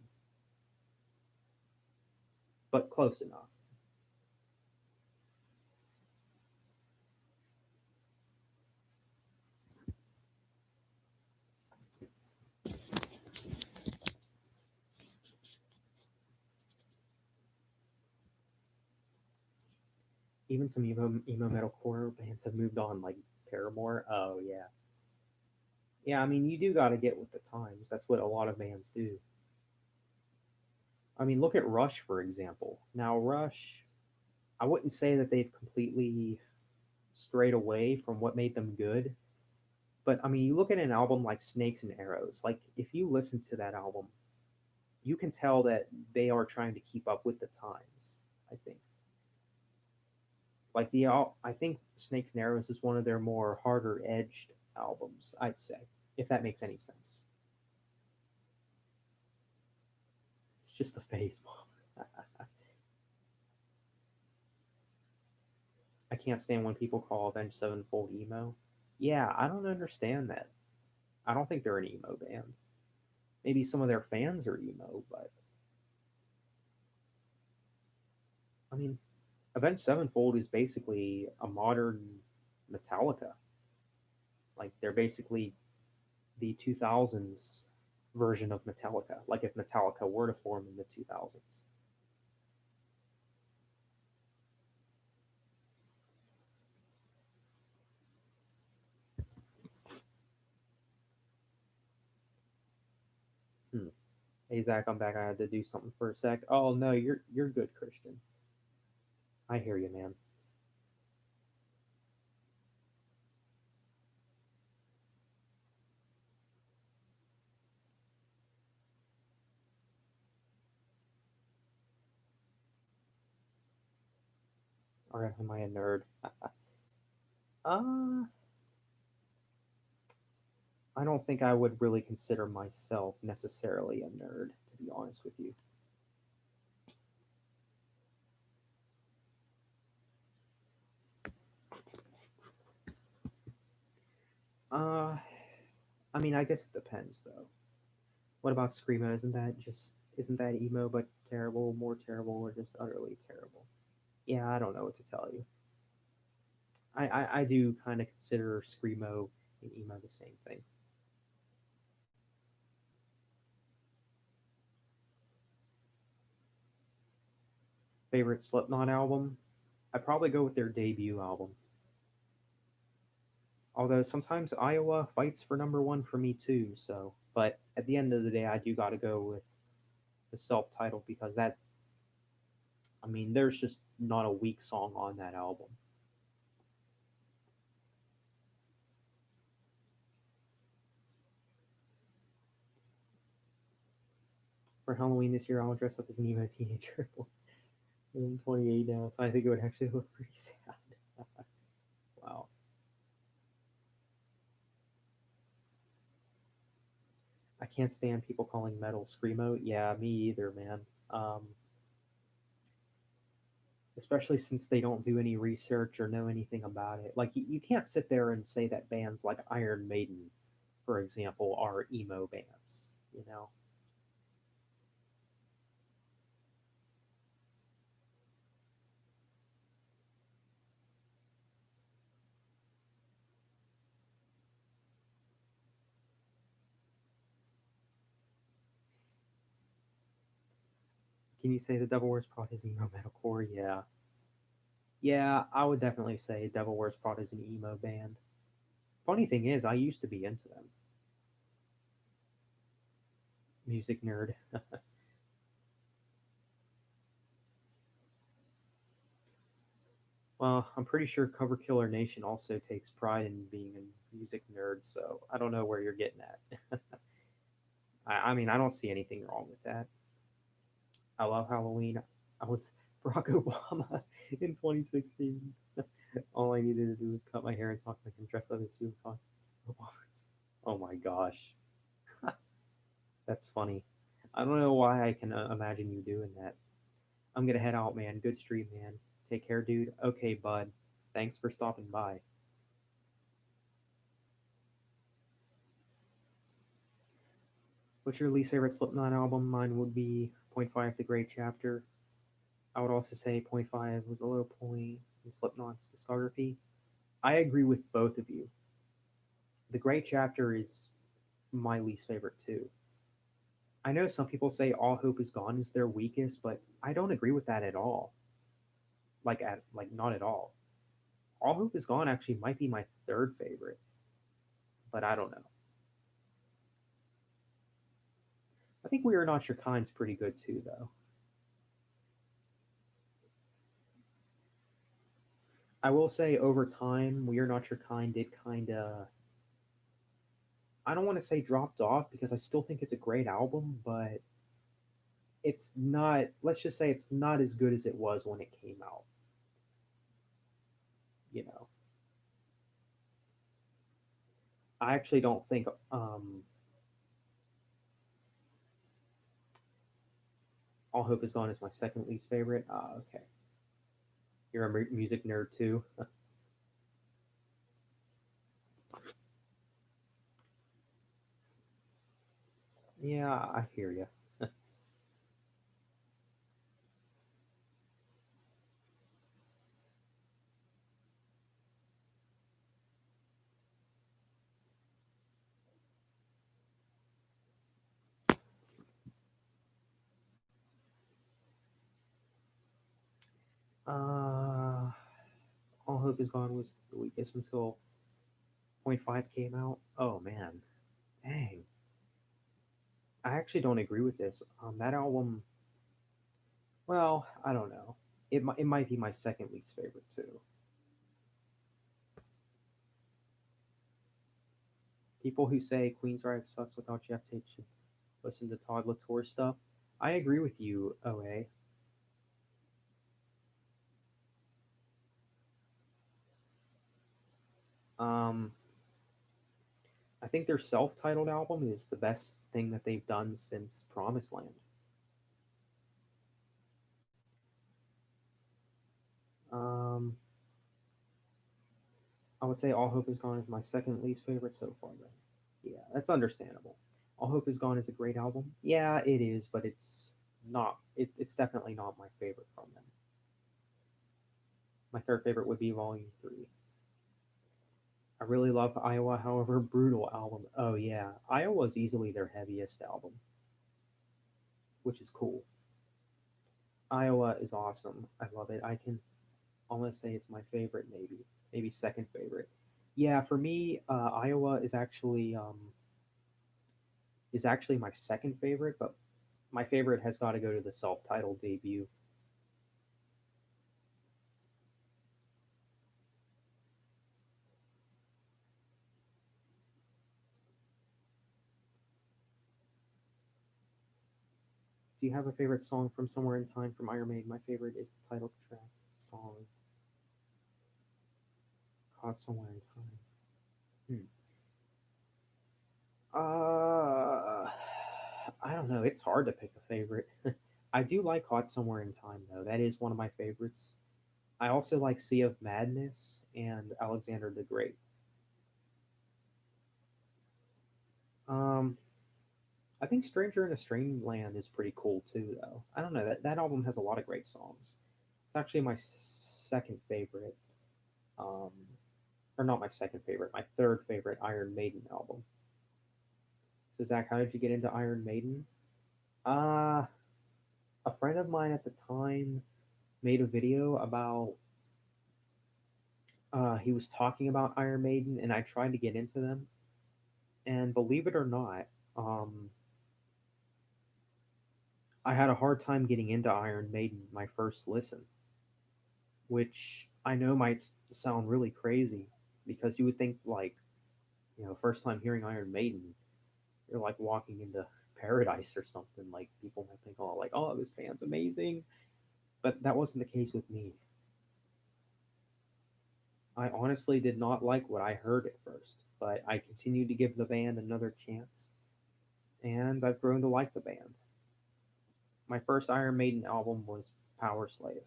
Speaker 1: but close enough. Even some emo metalcore bands have moved on, like Paramore. Oh yeah, yeah. I mean, you do got to get with the times. That's what a lot of bands do. I mean, look at Rush for example. Now, Rush, I wouldn't say that they've completely strayed away from what made them good, but I mean, you look at an album like Snakes and Arrows. Like, if you listen to that album, you can tell that they are trying to keep up with the times. I think. Like I think Snakes and Arrows is one of their more harder edged albums. I'd say, if that makes any sense. It's just a phase. I can't stand when people call Avenged Sevenfold emo. Yeah, I don't understand that. I don't think they're an emo band. Maybe some of their fans are emo, but I mean, Avenged Sevenfold is basically a modern Metallica. Like they're basically the 2000s version of Metallica. Like if Metallica were to form in the 2000s. Hmm. Hey Zach, I'm back. I had to do something for a sec. Oh no, you're good, Christian. I hear you, man. Or am I a nerd? Uh, I don't think I would really consider myself necessarily a nerd, to be honest with you. Uh, I mean, I guess it depends though. What about screamo? Isn't that emo but terrible, more terrible, or just utterly terrible? Yeah, I don't know what to tell you. I do kind of consider screamo and emo the same thing. Favorite Slipknot album? I'd probably go with their debut album. Although sometimes Iowa fights for number one for me too. So, but at the end of the day, I do got to go with the self-titled because that, I mean, there's just not a weak song on that album. For Halloween this year, I'll dress up as an emo teenager. I'm 28 now, so I think it would actually look pretty sad. Wow. I can't stand people calling metal screamo. Yeah, me either, man. Um, Especially since they don't do any research or know anything about it. Like, you can't sit there and say that bands like Iron Maiden, for example, are emo bands, you know? Can you say the Devil Wears Prada is emo metalcore? Yeah. Yeah, I would definitely say Devil Wears Prada is an emo band. Funny thing is, I used to be into them. Music nerd. Well, I'm pretty sure Cover Killer Nation also takes pride in being a music nerd, so I don't know where you're getting at. I mean, I don't see anything wrong with that. I love Halloween. I was Barack Obama in 2016. All I needed to do was cut my hair and talk like him dressed up as Suicide. Oh my gosh. That's funny. I don't know why I can imagine you doing that. I'm gonna head out, man. Good stream, man. Take care, dude. Okay, bud. Thanks for stopping by. What's your least favorite Slipknot album? Mine would be Point Five, The Great Chapter. I would also say Point Five was a low point in Slipknot's discography. I agree with both of you. The Great Chapter is my least favorite too. I know some people say All Hope Is Gone is their weakest, but I don't agree with that at all. Like not at all. All Hope Is Gone actually might be my third favorite, but I don't know. I think We Are Not Your Kind's pretty good too, though. I will say over time, We Are Not Your Kind did kind of. I don't want to say dropped off because I still think it's a great album, but it's not. Let's just say it's not as good as it was when it came out. You know, I actually don't think All Hope Is Gone is my second least favorite. Okay, you're a music nerd too. Yeah, I hear you. Uh, All Hope Is Gone was the weakest until Point Five came out. Oh man, dang. I actually don't agree with this. That album. Well, I don't know. It might be my second least favorite too. People who say Queensryche sucks without Jeff Tate should listen to Todd Latour stuff. I agree with you, OA. Um, I think their self-titled album is the best thing that they've done since Promised Land. Um, I would say All Hope Is Gone is my second least favorite so far. Then, yeah, that's understandable. All Hope Is Gone is a great album. Yeah, it is, but it's not. It's definitely not my favorite from them. My third favorite would be Volume Three. I really love Iowa, however, brutal album. Oh yeah, Iowa is easily their heaviest album, which is cool. Iowa is awesome. I love it. I can almost say it's my favorite, maybe second favorite. Yeah, for me, Iowa is actually my second favorite, but my favorite has got to go to the self-titled debut. Do you have a favorite song from Somewhere in Time from Iron Maiden? My favorite is the title track song, Caught Somewhere in Time. Hmm. Uh, I don't know. It's hard to pick a favorite. I do like Caught Somewhere in Time though. That is one of my favorites. I also like Sea of Madness and Alexander the Great. Um, I think Stranger in a Strange Land is pretty cool too, though. I don't know that album has a lot of great songs. It's actually my second favorite, um, or not my second favorite, my third favorite Iron Maiden album. So Zach, how did you get into Iron Maiden? Uh, a friend of mine at the time made a video about. He was talking about Iron Maiden, and I tried to get into them, and believe it or not, um, I had a hard time getting into Iron Maiden my first listen, which I know might sound really crazy because you would think like, first time hearing Iron Maiden, you're like walking into paradise or something. Like people might think, oh, like, oh, this band's amazing, but that wasn't the case with me. I honestly did not like what I heard at first, but I continued to give the band another chance, and I've grown to like the band. My first Iron Maiden album was Power Slave.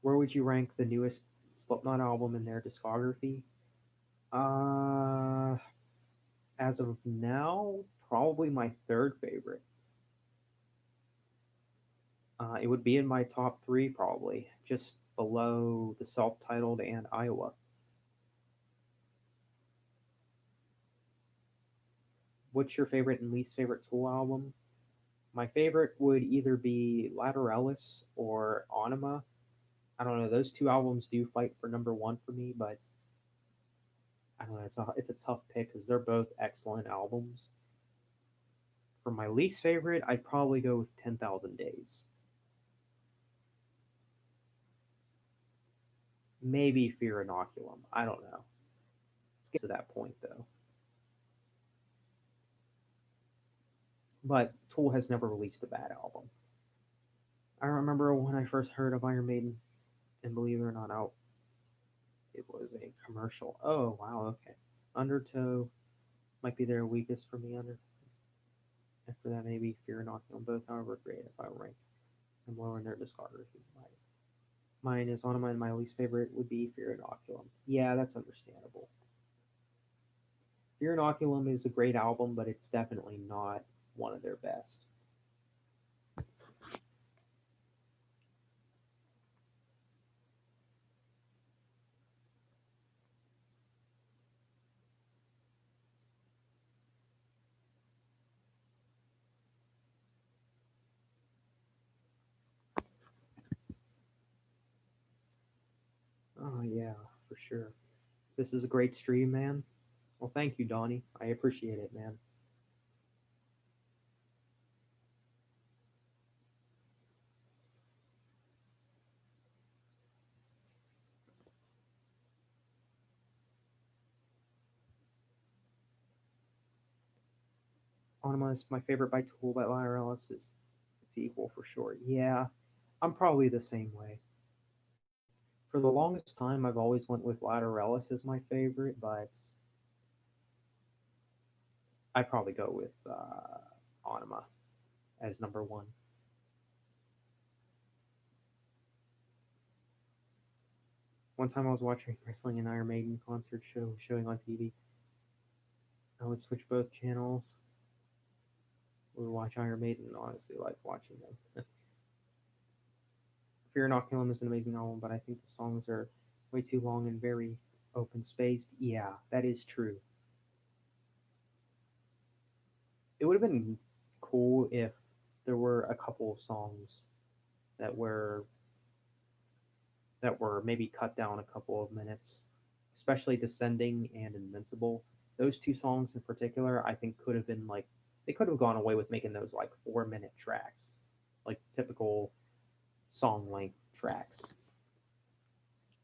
Speaker 1: Where would you rank the newest Slipknot album in their discography? Uh, as of now, probably my third favorite. It would be in my top three, probably, just below the self titled and Iowa. What's your favorite and least favorite Tool album? My favorite would either be Lateralis or Anima. I don't know, those two albums do fight for number one for me, but I don't know, it's a tough pick because they're both excellent albums. For my least favorite, I'd probably go with 10,000 Days. Maybe Fear Inoculum. I don't know. Let's get to that point though. But Tool has never released a bad album. I remember when I first heard of Iron Maiden, and believe it or not, out it was a commercial. Oh wow, okay. Undertow might be their weakest for me. After that, maybe Fear Inoculum. Both, however, great if I rank them lower in their discography. Mine is one of mine. My least favorite would be Fear Inoculum. Yeah, that's understandable. Fear Inoculum is a great album, but it's definitely not one of their best. Oh yeah, for sure. This is a great stream, man. Well, thank you, Donnie. I appreciate it, man. Anima is my favorite by Tool by Lyralis is it's equal for sure. Yeah, I'm probably the same way. For the longest time, I've always went with Lateralis as my favorite, but I probably go with Anima as number one. One time I was watching wrestling and Iron Maiden concert show showing on TV. I would switch both channels. We would watch Iron Maiden and honestly like watching them. Fear Inoculum is an amazing album, but I think the songs are way too long and very open spaced. Yeah, that is true. It would have been cool if there were a couple of songs that were that were maybe cut down a couple of minutes, especially Descending and Invincible. Those two songs in particular, I think could have been like they could have gone away with making those like 4 minute tracks, like typical song length tracks.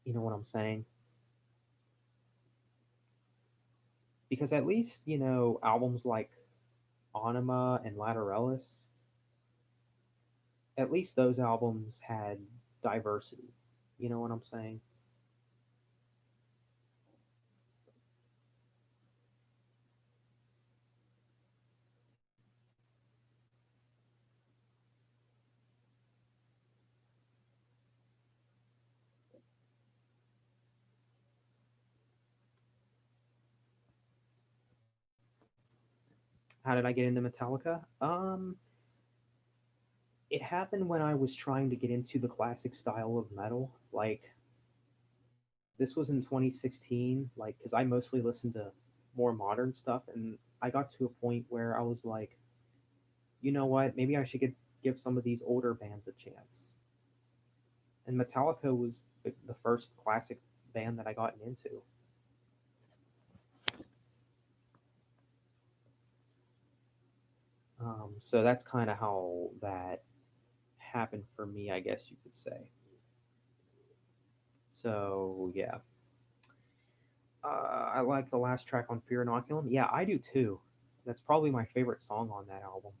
Speaker 1: You know what I'm saying? Because at least, albums like Anima and Lateralis, at least those albums had diversity. You know what I'm saying? How did I get into Metallica? It happened when I was trying to get into the classic style of metal. Like this was in 2016, like cuz I mostly listened to more modern stuff and I got to a point where I was like, "You know what? Maybe I should give some of these older bands a chance." And Metallica was the first classic band that I got into. So that's kind of how that happened for me, I guess you could say. So yeah, I like the last track on Fear Inoculum. Yeah, I do too. That's probably my favorite song on that album.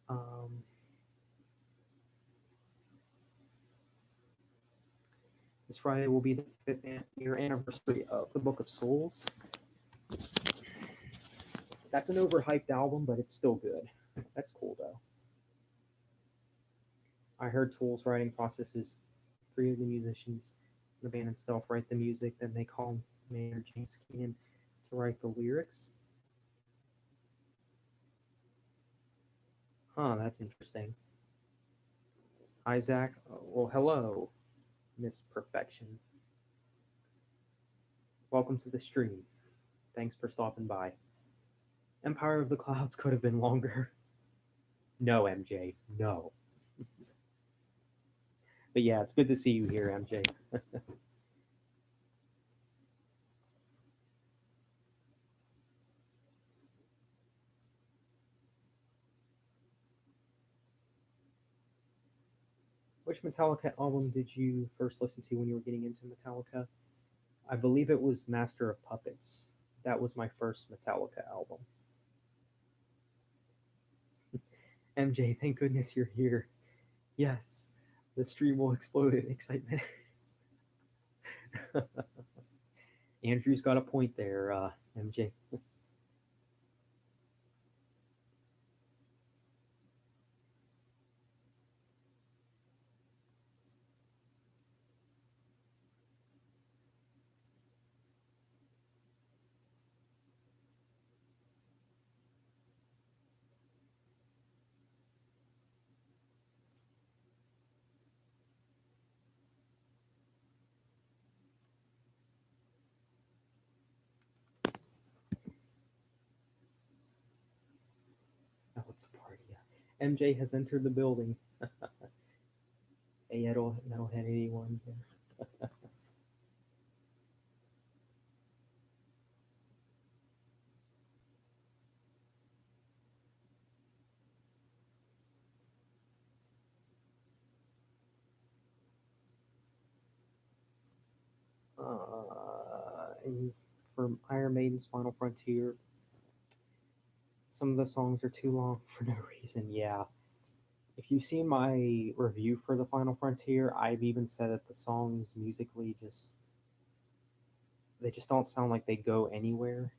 Speaker 1: Um, this Friday will be the fifth year anniversary of the Book of Souls. That's an overhyped album, but it's still good. That's cool though. I heard Tool's writing process is three of the musicians in the band itself write the music, then they call Maynard James Keenan to write the lyrics. Huh, that's interesting. Isaac, well, hello, Miss Perfection. Welcome to the stream. Thanks for stopping by. Empire of the Clouds could have been longer. No, MJ, no. But yeah, it's good to see you here, MJ. Which Metallica album did you first listen to when you were getting into Metallica? I believe it was Master of Puppets. That was my first Metallica album. MJ, thank goodness you're here. Yes, the stream will explode in excitement. Andrew's got a point there, MJ. Oh, it's a party. MJ has entered the building. Hey, Metalhead 81 here. And from Iron Maiden's Final Frontier, some of the songs are too long for no reason. Yeah. If you've seen my review for the Final Frontier, I've even said that the songs musically just they just don't sound like they go anywhere.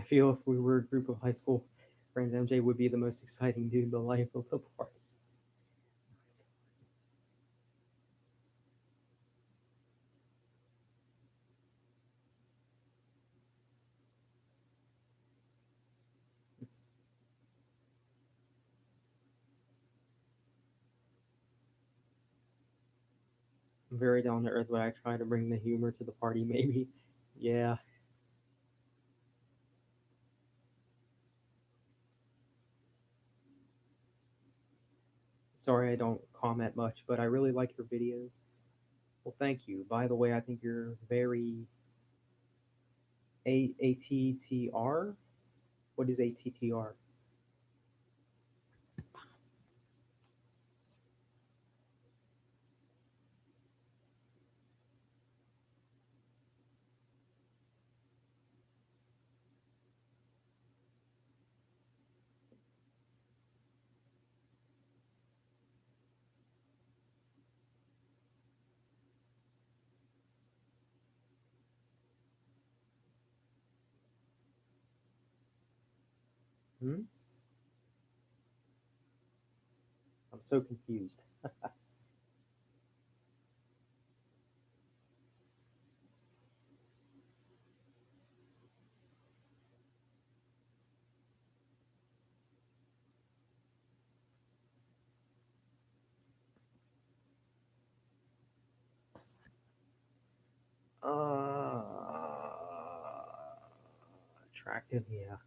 Speaker 1: feel if we were a group of high school friends, MJ would be the most exciting dude, the life of the party. I'm very down to earth, but I try to bring the humor to the party, maybe. Yeah. Sorry I don't comment much, but I really like your videos. Well, thank you. By the way, I think you're very ATTR. What is ATTR? Hmm? I'm so confused. Attractive, yeah.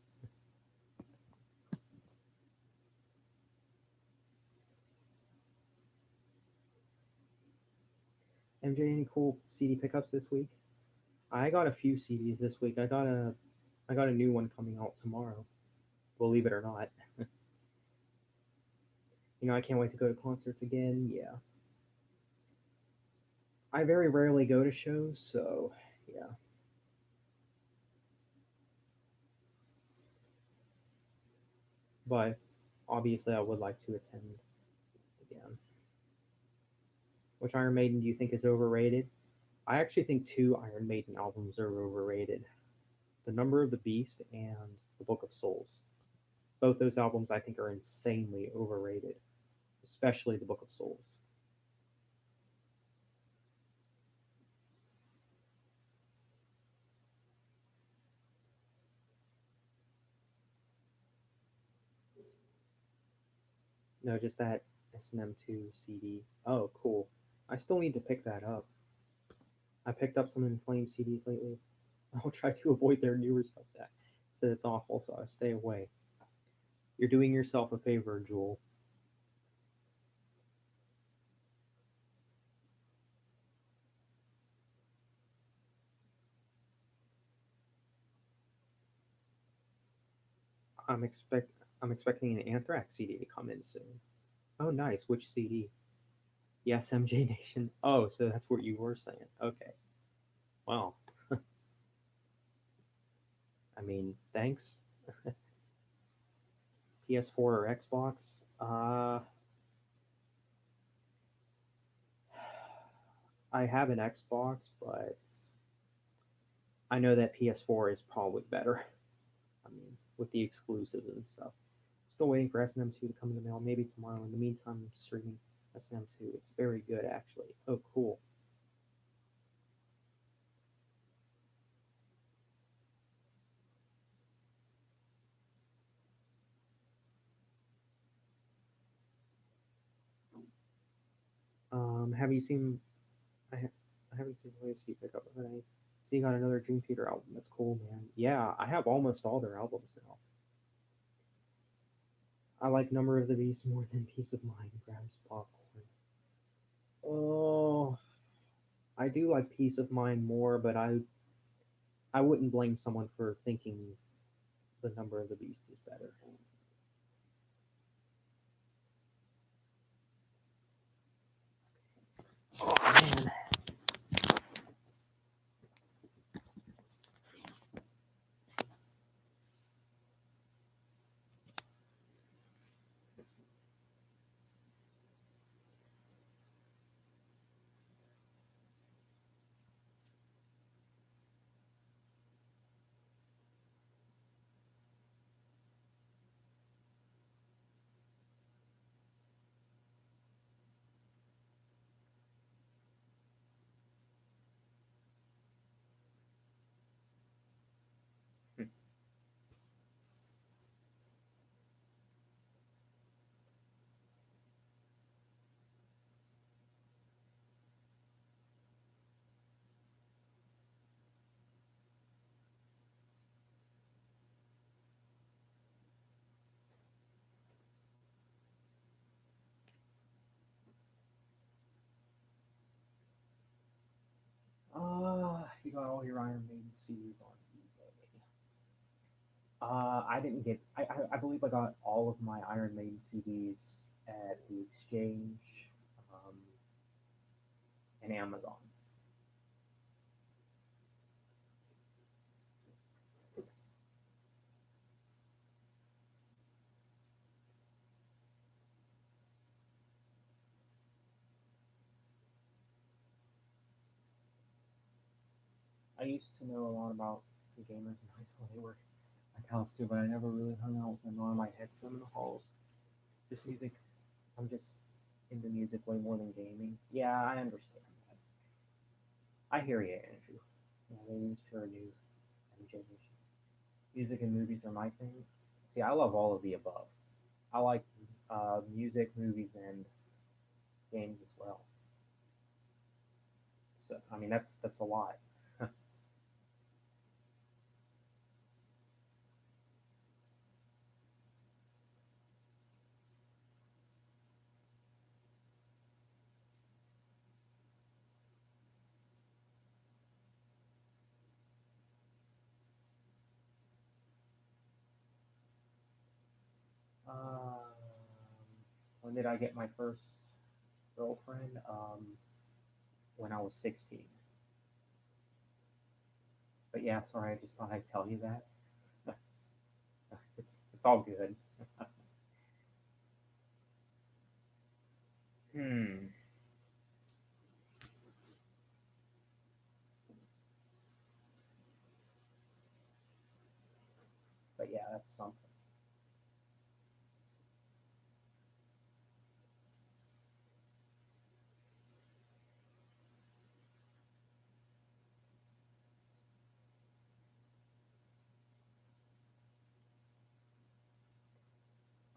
Speaker 1: MJ, any cool CD pickups this week? I got a few CDs this week. I got a new one coming out tomorrow. Believe it or not. I can't wait to go to concerts again. Yeah. I very rarely go to shows, so yeah. But obviously, I would like to attend again. Which Iron Maiden do you think is overrated? I actually think two Iron Maiden albums are overrated: The Number of the Beast and The Book of Souls. Both those albums I think are insanely overrated, especially The Book of Souls. No, just that S&M2 CD. Oh, cool. I still need to pick that up. I picked up some In Flames CDs lately. I'll try to avoid their newer stuff that said it's awful, so I'll stay away. You're doing yourself a favor, Jewel. I'm expect I'm expecting an Anthrax CD to come in soon. Oh, nice. Which CD? Yes, MJ Nation. Oh, so that's what you were saying. Okay. Well, I mean, thanks. PS4 or Xbox? I have an Xbox, but I know that PS4 is probably better. I mean, with the exclusives and stuff. Still waiting for SNM2 to come in the mail. Maybe tomorrow. In the meantime, I'm streaming SNM2. It's very good, actually. Oh, cool. Have you seen? I haven't seen Legacy pick up, but I see you got another Dream Theater album. That's cool, man. Yeah, I have almost all their albums now. I like Number of the Beast more than Peace of Mind. Grabs popcorn. Oh, I do like Peace of Mind more, but I wouldn't blame someone for thinking the Number of the Beast is better. Oh man. you got all your Iron Maiden CDs on eBay. I didn't get. I believe I got all of my Iron Maiden CDs at the Exchange, um, and Amazon. I used to know a lot about the gamers in high school. They were at house too, but I never really hung out with them. Nor am I head to them in the halls. This music, I'm just into music way more than gaming. Yeah, I understand that. I hear you, Andrew. Yeah, they used to a new generation. Music and movies are my thing. See, I love all of the above. I like music, movies, and games as well. So, I mean, that's a lot. When did I get my first girlfriend? When I was 16. But yeah, sorry, I just thought I'd tell you that. It's all good. Hmm. But yeah, that's something.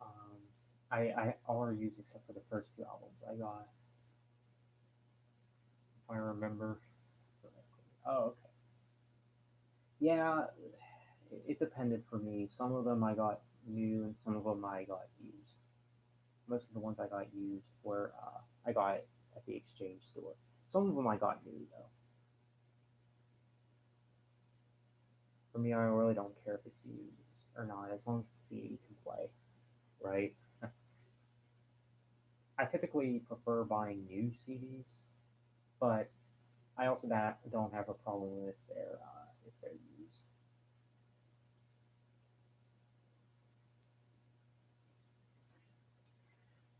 Speaker 1: Um, I all reviews except for the first two albums I got, if I remember correctly. Oh, okay. Yeah, it depended for me. Some of them I got new, and some of them I got used. Most of the ones I got used were I got at the exchange store. Some of them I got new though. For me, I really don't care if it's used or not, as long as the CD can play, right? I typically prefer buying new CDs, but I also don't have a problem if they're used.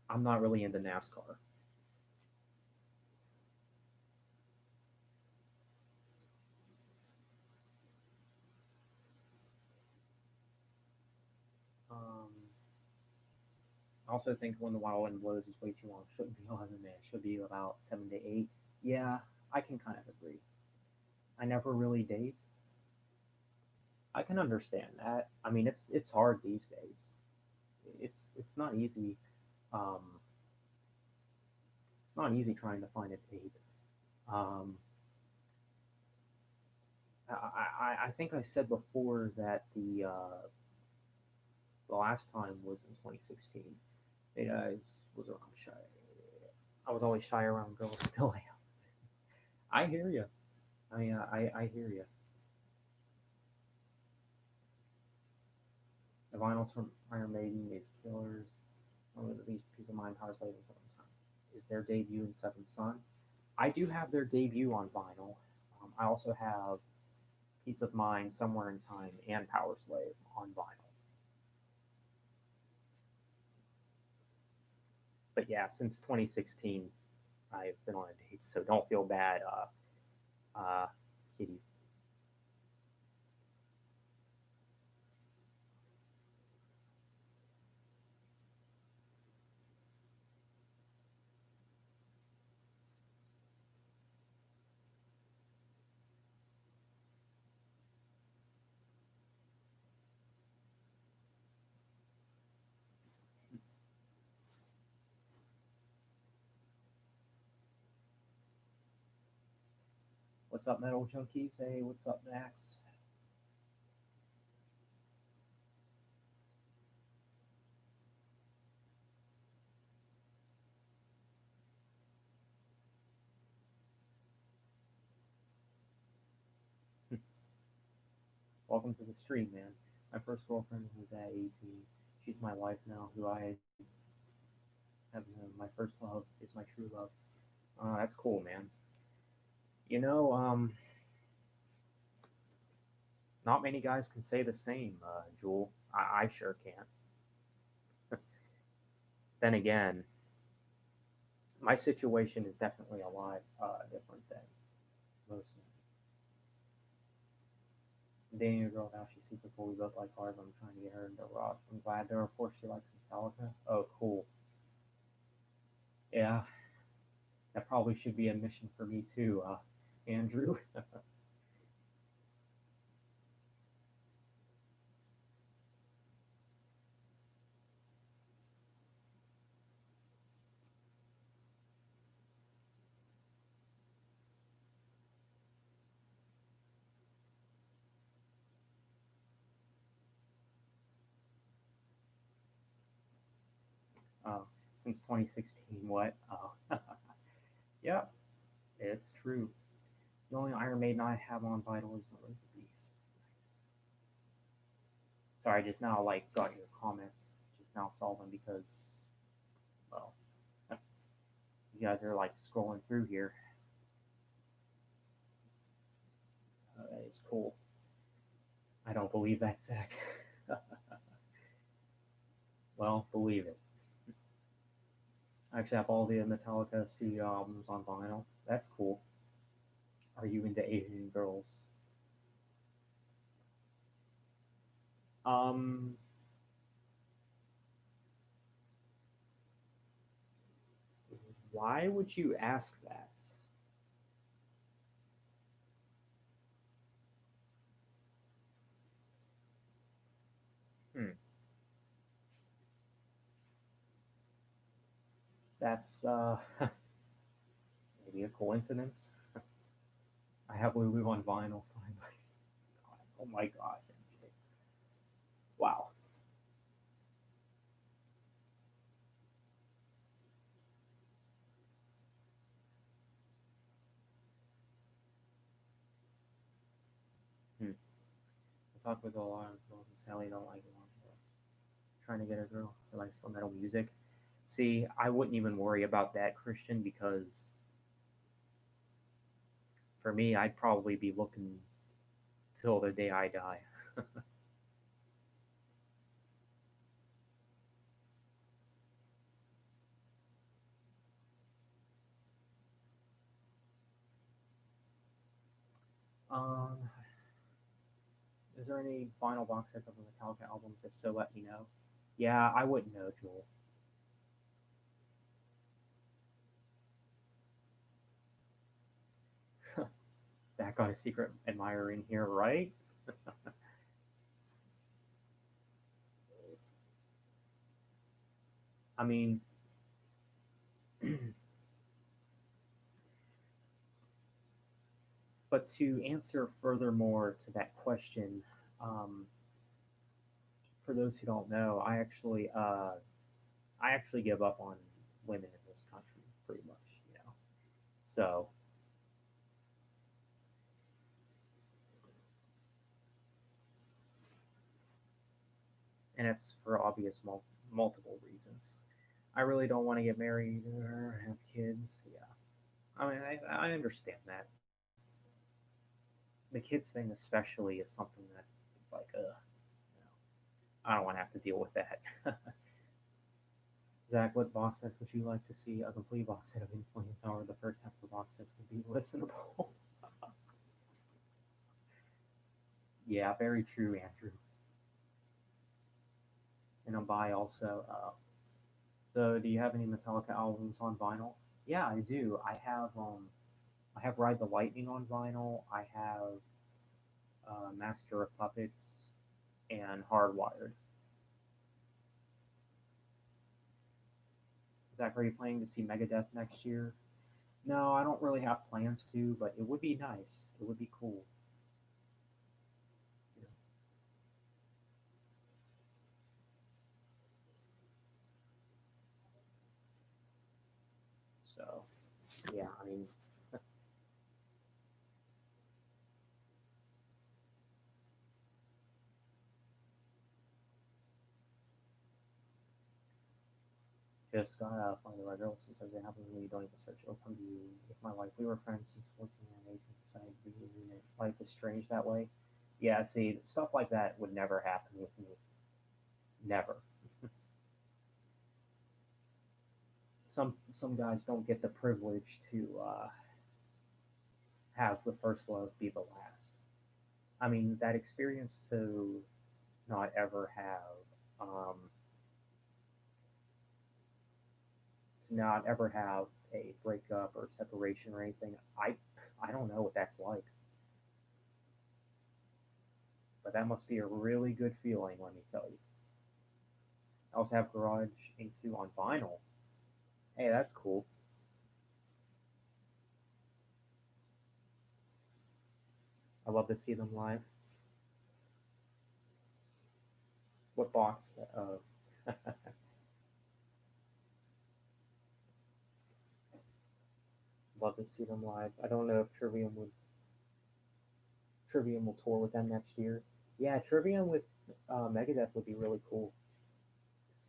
Speaker 1: I'm not really into NASCAR. Um, I also think when the wild wind blows is way too long. Shouldn't be 11 minutes. Should be about 7 to 8. Yeah, I can kind of agree. I never really date. I can understand that. I mean, it's hard these days. It's not easy. Um, it's not easy trying to find a date. Um, I think I said before that the last time was in 2016. I was around shy. I was always shy around girls. Still am. I hear you. I hear you. The vinyls from Iron Maiden, these Killers, one of these Piece of Mind, Power Slave, and Seventh Son is their debut in Seventh Son. I do have their debut on vinyl. I also have Peace of Mind, Somewhere in Time, and Power Slave on vinyl. But yeah, since 2016, I've been on a date, so don't feel bad, Kitty. What's up, Metal Junkies? Hey, what's up, Max? welcome to the stream, man. My first girlfriend was at 18. She's my wife now, who I have my first love is my true love. That's cool, man. You know, not many guys can say the same, Jewel. I sure can't. Then again, my situation is definitely a lot different than most men. I'm dating a girl now. She's super cool. We both like cars. I'm trying to get her into rock. I'm glad there. Of course, she likes Metallica. Oh, cool. Yeah, that probably should be a mission for me too, Andrew. uh, since 2016. What? Yeah, it's true. The only Iron Maiden I have on vinyl is Mother of the Beast. Sorry, I just now like got your comments. Just now saw them because, well, you guys are like scrolling through here. That is cool. I don't believe that, Zach. Well, believe it. I actually have all the Metallica studio albums on vinyl. That's cool. Are you into Asian girls? Um, why would you ask that? Hmm, that's maybe a coincidence. I have Lulu on vinyl signed by Scott. Oh my god. Wow. Hmm. I talk with a lot of girls who Sally don't like it. Trying to get a girl who likes some metal music. See, I wouldn't even worry about that, Christian, because for me, I'd probably be looking till the day I die. Um, is there any vinyl box sets of the Metallica albums? If so, let me know. Yeah, I wouldn't know, Joel. Zach got a secret admirer in here, right? I mean, but to answer furthermore to that question, um, for those who don't know, I actually give up on women in this country pretty much. So, and it's for obvious multiple reasons. I really don't want to get married or have kids. Yeah, I mean, I understand that. The kids thing, especially, is something that it's like, I don't want to have to deal with that. Zach, what box sets would you like to see? A complete box set of Inflames, or the first half of the box sets would be listenable. Yeah, very true, Andrew. And I'm by also. So, do you have any Metallica albums on vinyl? Yeah, I do. I have Ride the Lightning on vinyl. I have Master of Puppets and Hardwired. Zach, are you planning to see Megadeth next year? No, I don't really have plans to, but it would be nice. It would be cool. So, yeah, I mean, Just got find the right girl. Sometimes it happens when you don't even search. It'll come to you. With my life, we were friends since 14 and 18. Decided to be in it. Life is strange that way. Yeah, see, stuff like that would never happen with me. Never. Some guys don't get the privilege to have the first love be the last. I mean, that experience to not ever have a breakup or separation or anything. I don't know what that's like, but that must be a really good feeling. Let me tell you. I also have Garage Inc. 2 on vinyl. Hey, that's cool. I love to see them live. What box? Love to see them live. I don't know if Trivium will tour with them next year. Yeah, Trivium with Megadeth would be really cool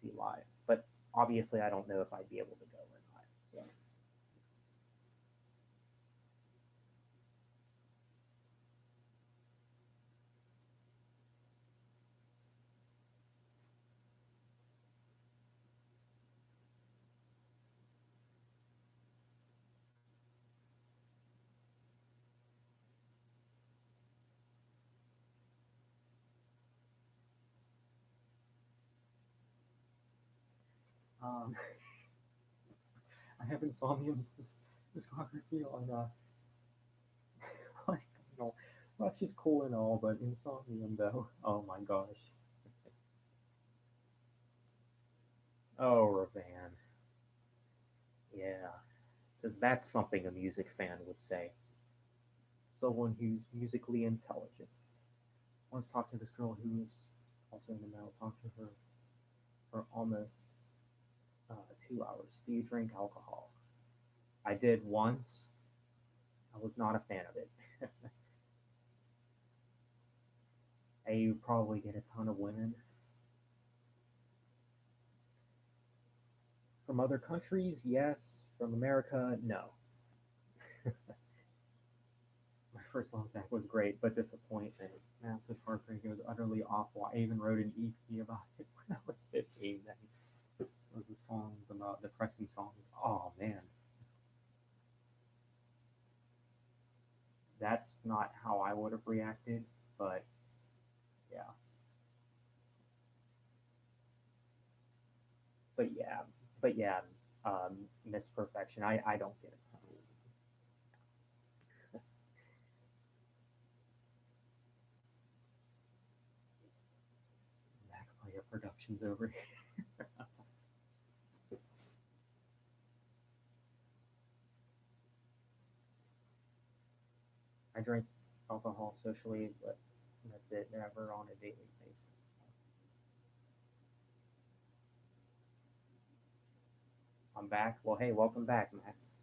Speaker 1: to see live. But obviously, I don't know if I'd be able to go or not. So, um, I have Insomnium's discography on like, you know, Rush is cool and all, but Insomnium though, oh my gosh. Oh, Ravan, yeah, because that's something a music fan would say. Someone who's musically intelligent. I once talked to this girl who was also in the metal. Talked to her for almost 2 hours. Do you drink alcohol? I did once. I was not a fan of it. You probably get a ton of women from other countries. Yes, from America, no. My first love act was great, but disappointment. Massive heartbreak. It was utterly awful. I even wrote an EP about it when I was 15. Then those the songs about depressing songs. Oh man, that's not how I would have reacted. But yeah, but yeah, but yeah. Miss Perfection. I don't get it. Zach Player Productions over here. I drink alcohol socially, but that's it. Never on a daily basis. I'm back. Well, hey, welcome back, Max.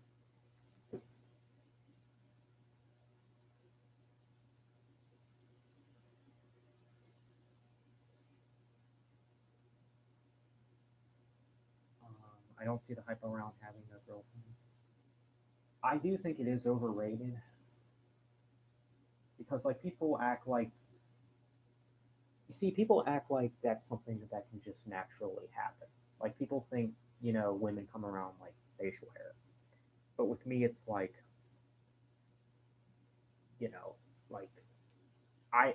Speaker 1: I don't see the hype around having a girlfriend. I do think it is overrated because like people act like you see people act like that's something that can just naturally happen. Like people think women come around like facial hair, but with me it's you know like I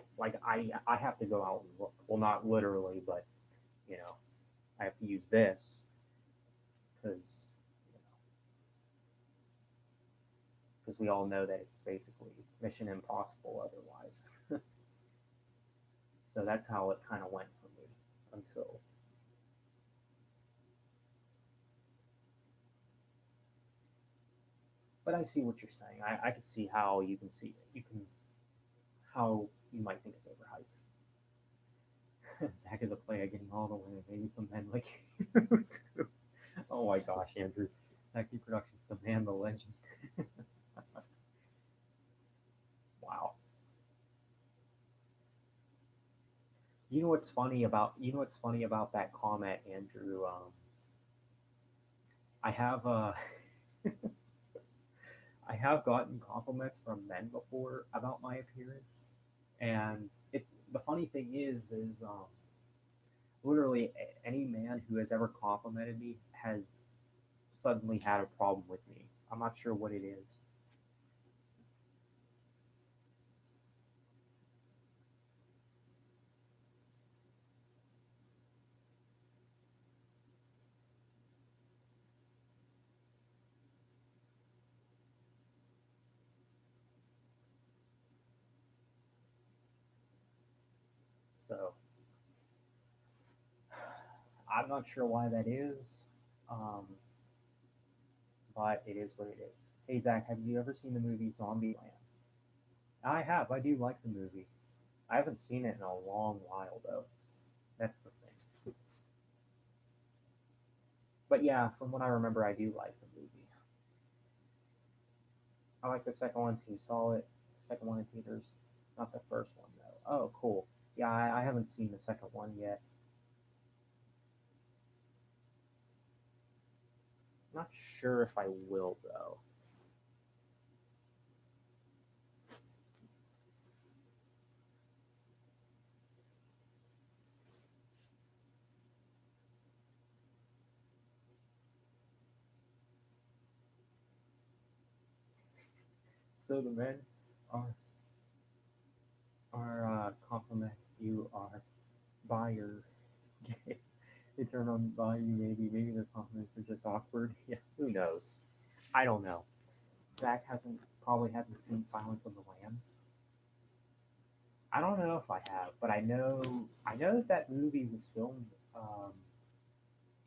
Speaker 1: have to go out and look. Well, not literally, but you know I have to use this because we all know that it's basically mission impossible otherwise. So that's how it kind of went for me until. But I see what you're saying. I could see how you can see it. You can how you might think it's overhyped. Zach is a player getting all the women. Maybe some men like you too. Oh my gosh, Andrew. Nike Productions, the man, the legend. Wow. You know what's funny about that comment, Andrew? I have I have gotten compliments from men before about my appearance, and the funny thing is literally any man who has ever complimented me has suddenly had a problem with me. I'm not sure what it is. So I'm not sure why that is, um, but it is what it is. Hey Zach, have you ever seen the movie Zombieland? I have. I do like the movie. I haven't seen it in a long while though. That's the thing. But yeah, from what I remember, I do like the movie. I like the second one too. Saw it, second one in theaters, not the first one though. Oh, cool. Yeah, I haven't seen the second one yet. Not sure if I will though. So the men are compliment you are by your they turn on by you maybe their compliments are just awkward. Yeah, who knows? I don't know. Zach hasn't probably hasn't seen Silence of the Lambs. I don't know if I have, but I know that that movie was filmed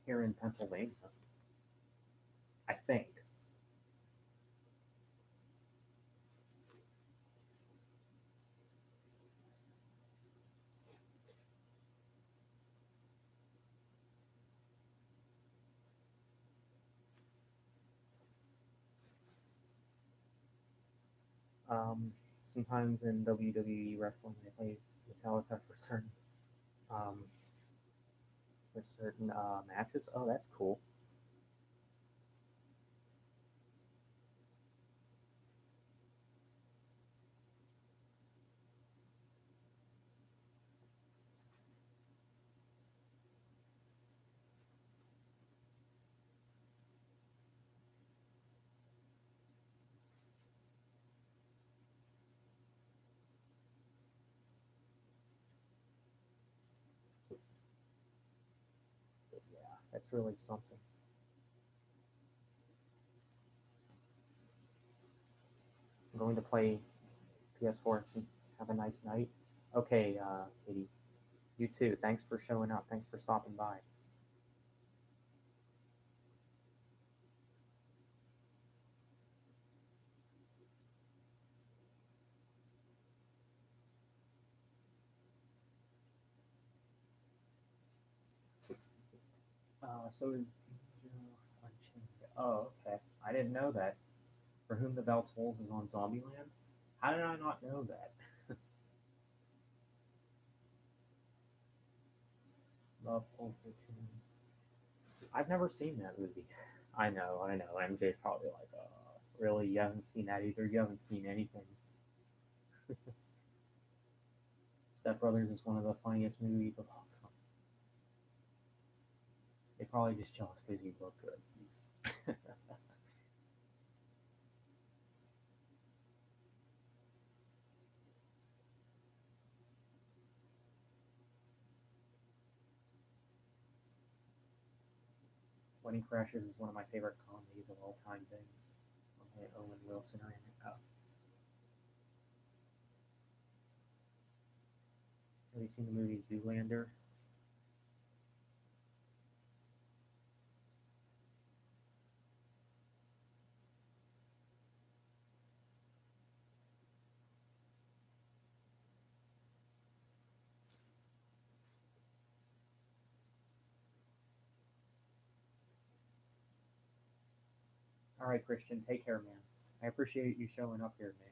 Speaker 1: here in Pennsylvania. I think. Sometimes in WWE wrestling they play Metallica um, for certain matches. Oh, that's cool. But yeah, that's really something. I'm going to play PS4 and have a nice night. Okay, Katie, you too. Thanks for showing up. Thanks for stopping by. So is Unchained. Oh, okay. I didn't know that. For Whom the Bell Tolls is on Zombieland. How did I not know that? Love Cold Platoon. I've never seen that movie. I know. MJ's probably like, really? You haven't seen that either? You haven't seen anything. Step Brothers is one of the funniest movies of all time. They probably just jealous because you look good. Wedding Crashers is one of my favorite comedies of all time. Things. Okay, Owen Wilson are in it. Oh, have you seen the movie Zoolander? All right, Christian, take care, man. I appreciate you showing up here, man.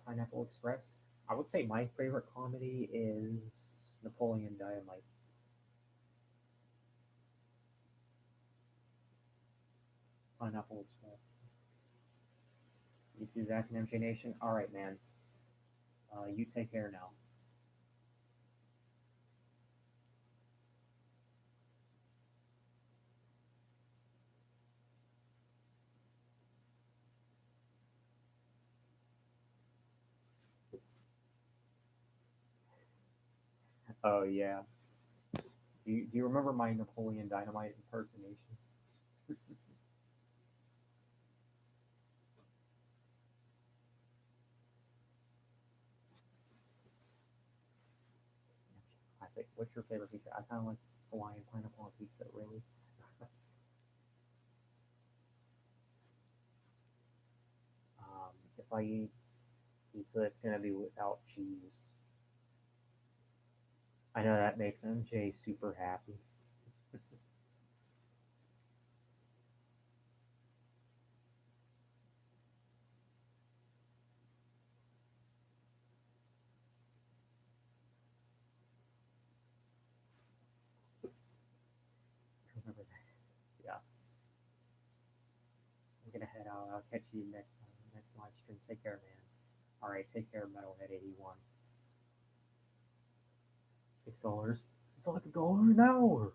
Speaker 1: Pineapple Express.
Speaker 2: I would say my favorite comedy is Napoleon Dynamite. Pineapple Express. You too, Zach and MJ Nation. All right, man. You take care now. Oh yeah. Do you remember my Napoleon Dynamite impersonation? Classic. What's your favorite pizza? I kind of like Hawaiian pineapple on pizza. Really. If I eat pizza, it's gonna be without cheese. I know that makes MJ super happy. Remember that? Yeah. I'm gonna head out. I'll catch you next time, next live stream. Take care, man. All right, take care, Metalhead 81. $6. It's like $1 an hour.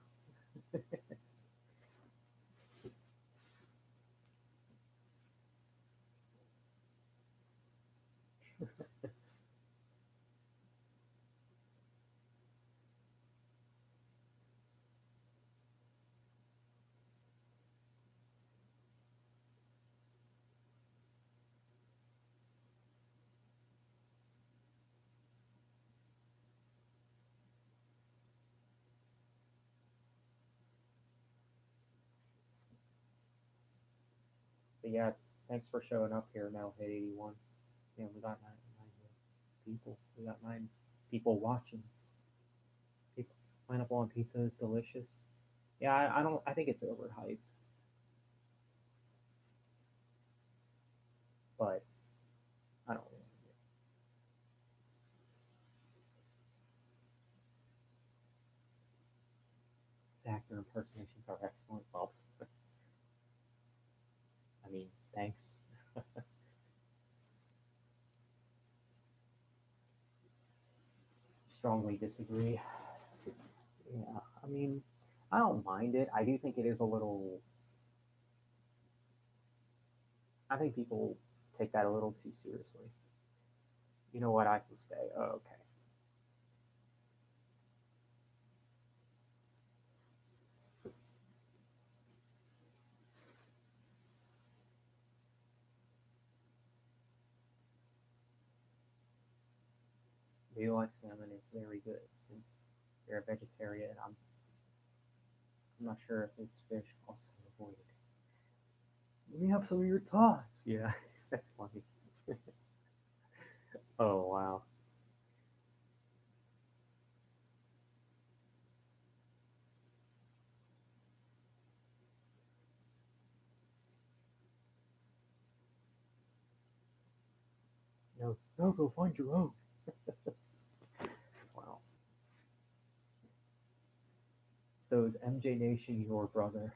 Speaker 2: But yeah, thanks for showing up here, Metalhead 81. Yeah, we got nine people. We got 9 people watching. People, pineapple on pizza is delicious. Yeah, I don't. I think it's overhyped, but I don't really. Zach, your impersonations are excellent. Well, I mean, thanks. Strongly disagree. Yeah, I mean, I don't mind it. I do think it is a little. I think people take that a little too seriously. You know what I can say? Oh, okay. Do you like salmon? It's very good. Since you're a vegetarian, I'm not sure if it's fish. Also avoid it. Let me have some of your thoughts. Yeah, that's funny. Oh wow. No, no, go find your own. Wow. So is MJ Nation your brother?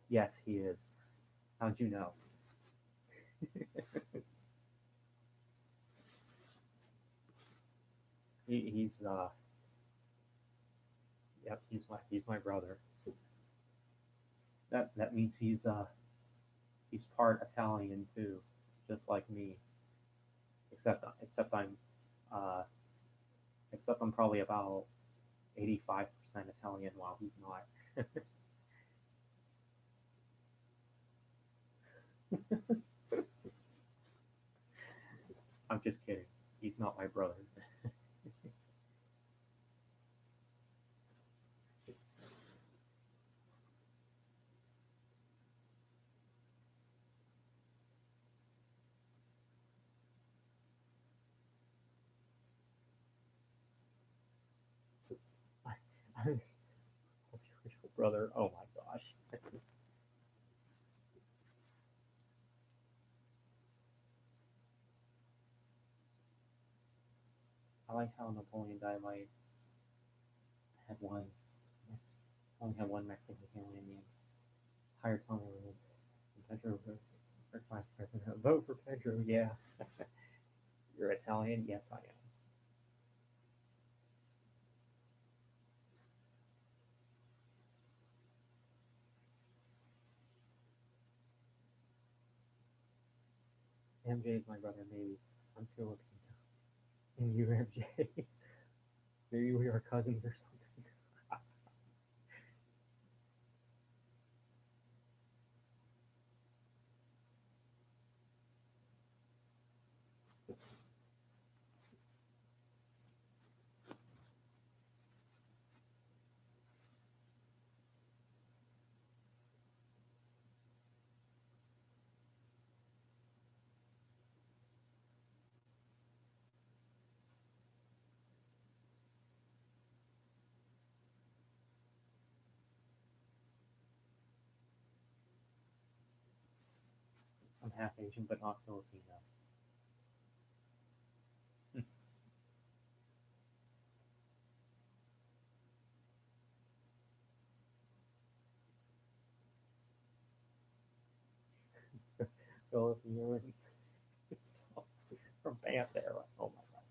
Speaker 2: Yes, he is. How'd you know? He's yep, he's my brother. That means he's part Italian too, just like me. Except uh I'm probably about 85% Italian while he's not. I'm just kidding. He's not my brother. What's your real brother? Oh my gosh. I like how Napoleon Dynamite had one, only had one Mexican alien named. Higher tongue Pedro for vice president. Vote for Pedro, yeah. You're Italian? Yes, I am. MJ is my brother, maybe. I'm Filipino. And you're MJ. Maybe we are cousins or something. I'm half Asian, but not Filipino. Filipino so, from Pantera. Oh my god.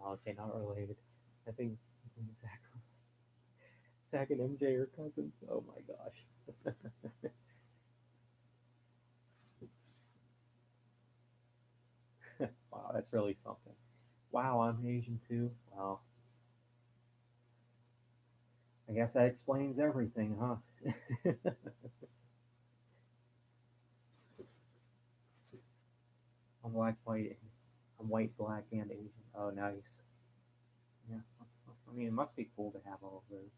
Speaker 2: Oh, okay, not related. I think Zach, Zach and MJ are cousins. Oh my gosh. Wow, that's really something. Wow, I'm Asian too. Wow. I guess that explains everything, huh? I'm black, white. I'm white, black, and Asian. Oh, nice. Yeah. I mean, it must be cool to have all of those.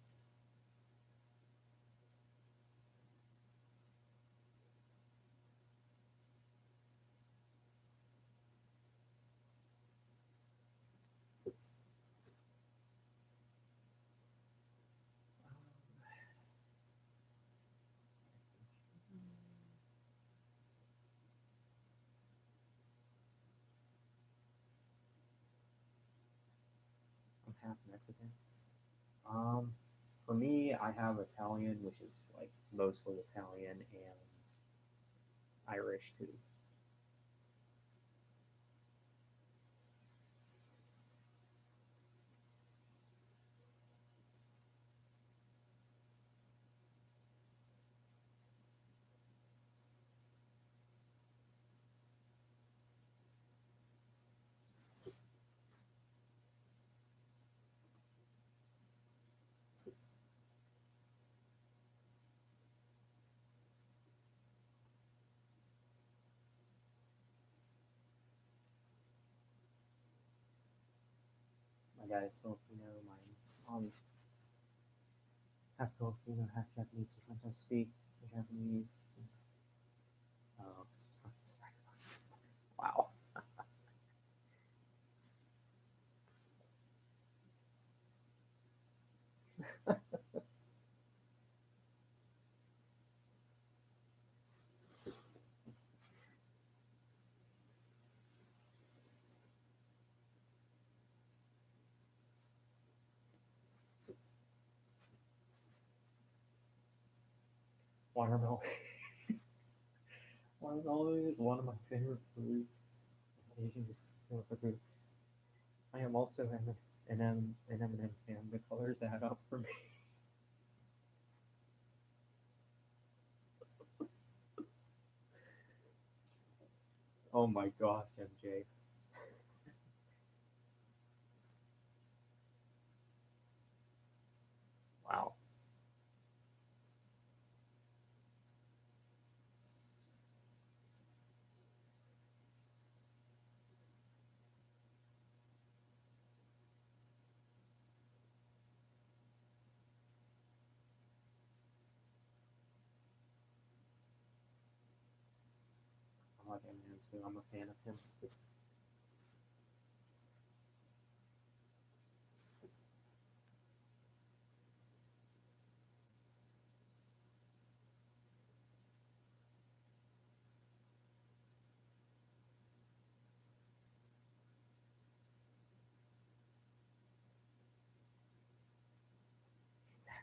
Speaker 2: I'm half Mexican. Um, for me, I have Italian, which is like mostly Italian and Irish too. My dad is Filipino. My mom's half Filipino, half Japanese. Sometimes I speak Japanese. Wow. Watermelon. Watermelon is one of my favorite foods. Asian food. I am also an M&M fan. The colors add up for me. Oh my gosh, MJ. Wow. I like Eminem too. I'm a fan of him.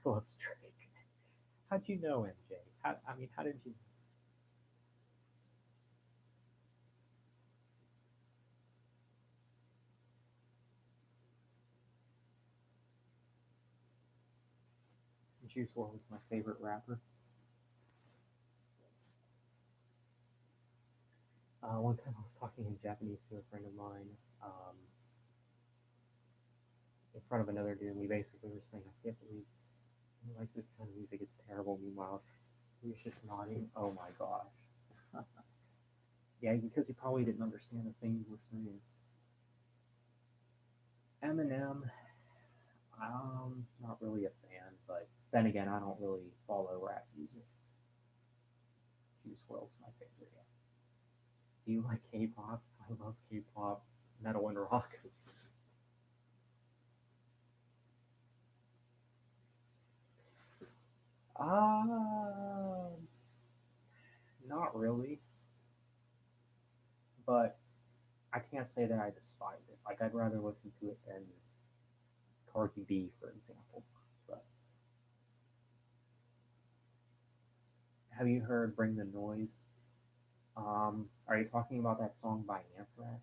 Speaker 2: Loves Drake. How'd you know MJ? How did you?
Speaker 1: Juice WRLD was my favorite rapper. One time I was talking in Japanese to a friend of mine, um, in front of another dude, and we basically were saying, I can't believe he likes this kind of music, it's terrible. Meanwhile, he was just nodding, oh my gosh. Yeah, because he probably didn't understand the thing you were saying. Eminem, not really a fan, but then again, I don't really follow rap music. Juice WRLD's my favorite. Yeah. Do you like K-pop? I love K-pop, metal, and rock. Um, Not really, but I can't say that I despise it. Like I'd rather listen to it than Cardi B, for example. But have you heard "Bring the Noise"? Are you talking about that song by Anthrax?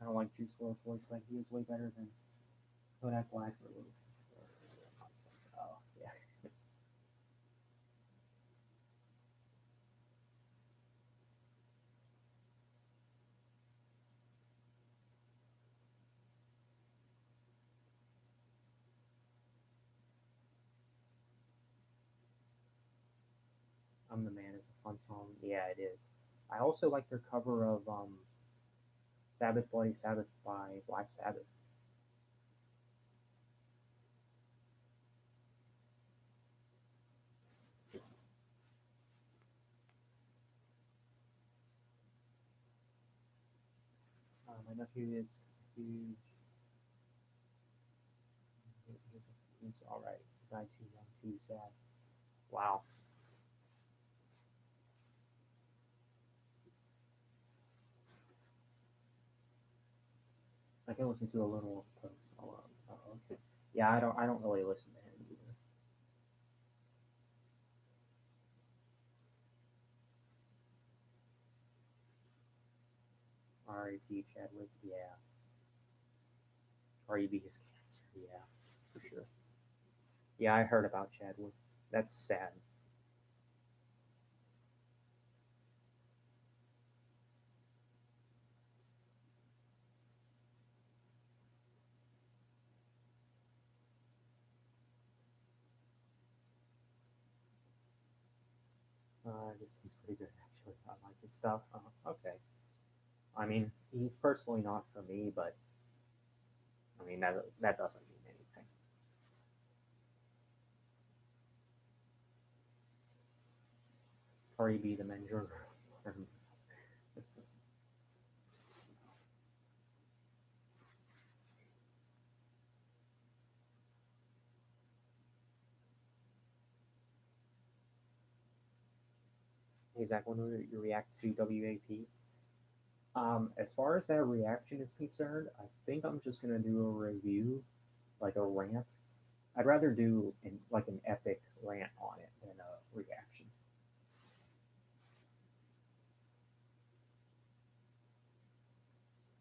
Speaker 1: I don't like Juice WRLD's voice, but he is way better than Kodak Black or Lewis. Nonsense. Oh yeah. I'm the Man is a fun song. Yeah, it is. I also like their cover of Sabbath Bloody Sabbath by Black Sabbath. My nephew is huge. He's all right. Died too young, too sad. Wow. I can listen to a little of Post Malone. Oh, okay. Yeah, I don't really listen to him either. R.I.P. Chadwick. Yeah. R.E.B. is cancer. Yeah, for sure. Yeah, I heard about Chadwick. That's sad. Just he's pretty good actually. I like his stuff. Okay. I mean, he's personally not for me, but I mean that doesn't mean anything. R.E.B. the Menger. Hey Zach, when will you react to WAP? As far as that reaction is concerned, I think I'm just gonna do a review, like a rant. I'd rather do like an epic rant on it than a reaction.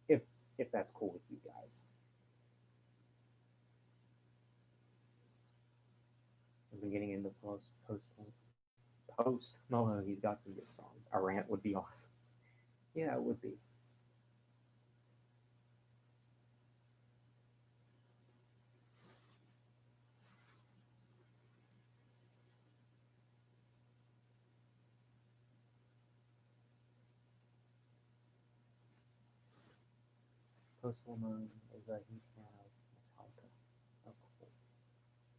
Speaker 1: If if that's cool with you guys. I'm getting into post. No, he's got some good songs. A rant would be awesome. Yeah, it would be. Post Malone is a huge fan of Metallica. Oh, cool.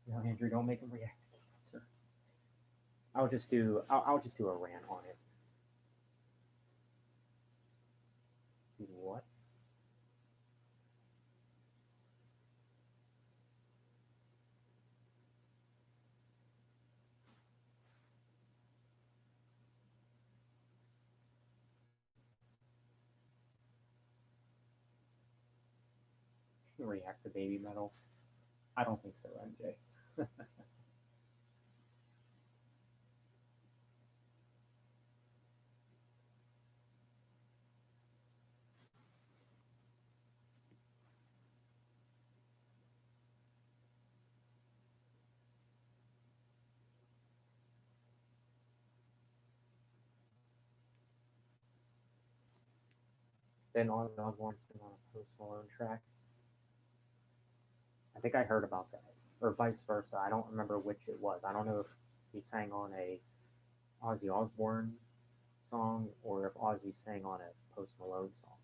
Speaker 1: No, Andrew, don't make him react to cancer. I'll just do a rant on it. What?
Speaker 2: react to Baby Metal. I don't think so, MJ. Then Ozzy Osbourne sing on a Post Malone track. I think I heard about that, or vice versa. I don't remember which it was. I don't know if he sang on a Ozzy Osbourne song or if Ozzy sang on a Post Malone song.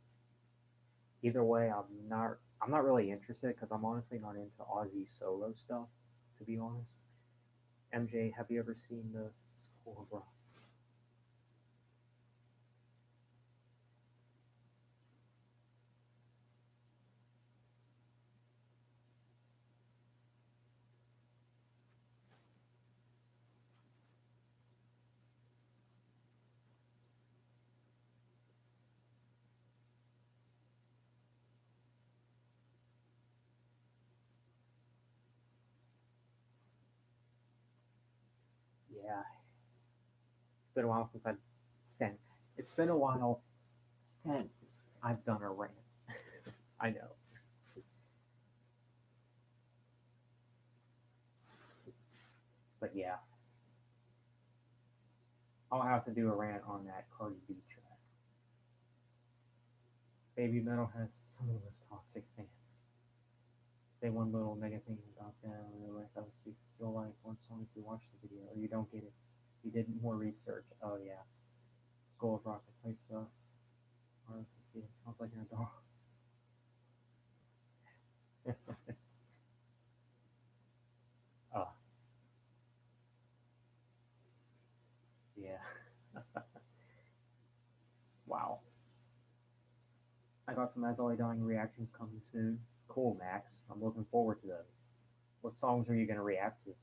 Speaker 2: Either way, I'm not really interested because I'm honestly not into Ozzy solo stuff, to be honest. MJ, have you ever seen the School of Rock? Yeah, it's been a while since I've sent. It's been a while since I've done a rant. I know, but yeah, I'll have to do a rant on that Cardi B track. Baby Metal has some of the most toxic fans. Say one little negative thing about them, and they're like, oh, so you still like one song if you watch the video, or you don't get it. You did more research. Oh yeah, School of Rock, the play stuff. Or see, it sounds like you're a dog. Oh yeah. Wow. I got some As I Dying reactions coming soon. Cool, Max. I'm looking forward to those. What songs are you gonna react to?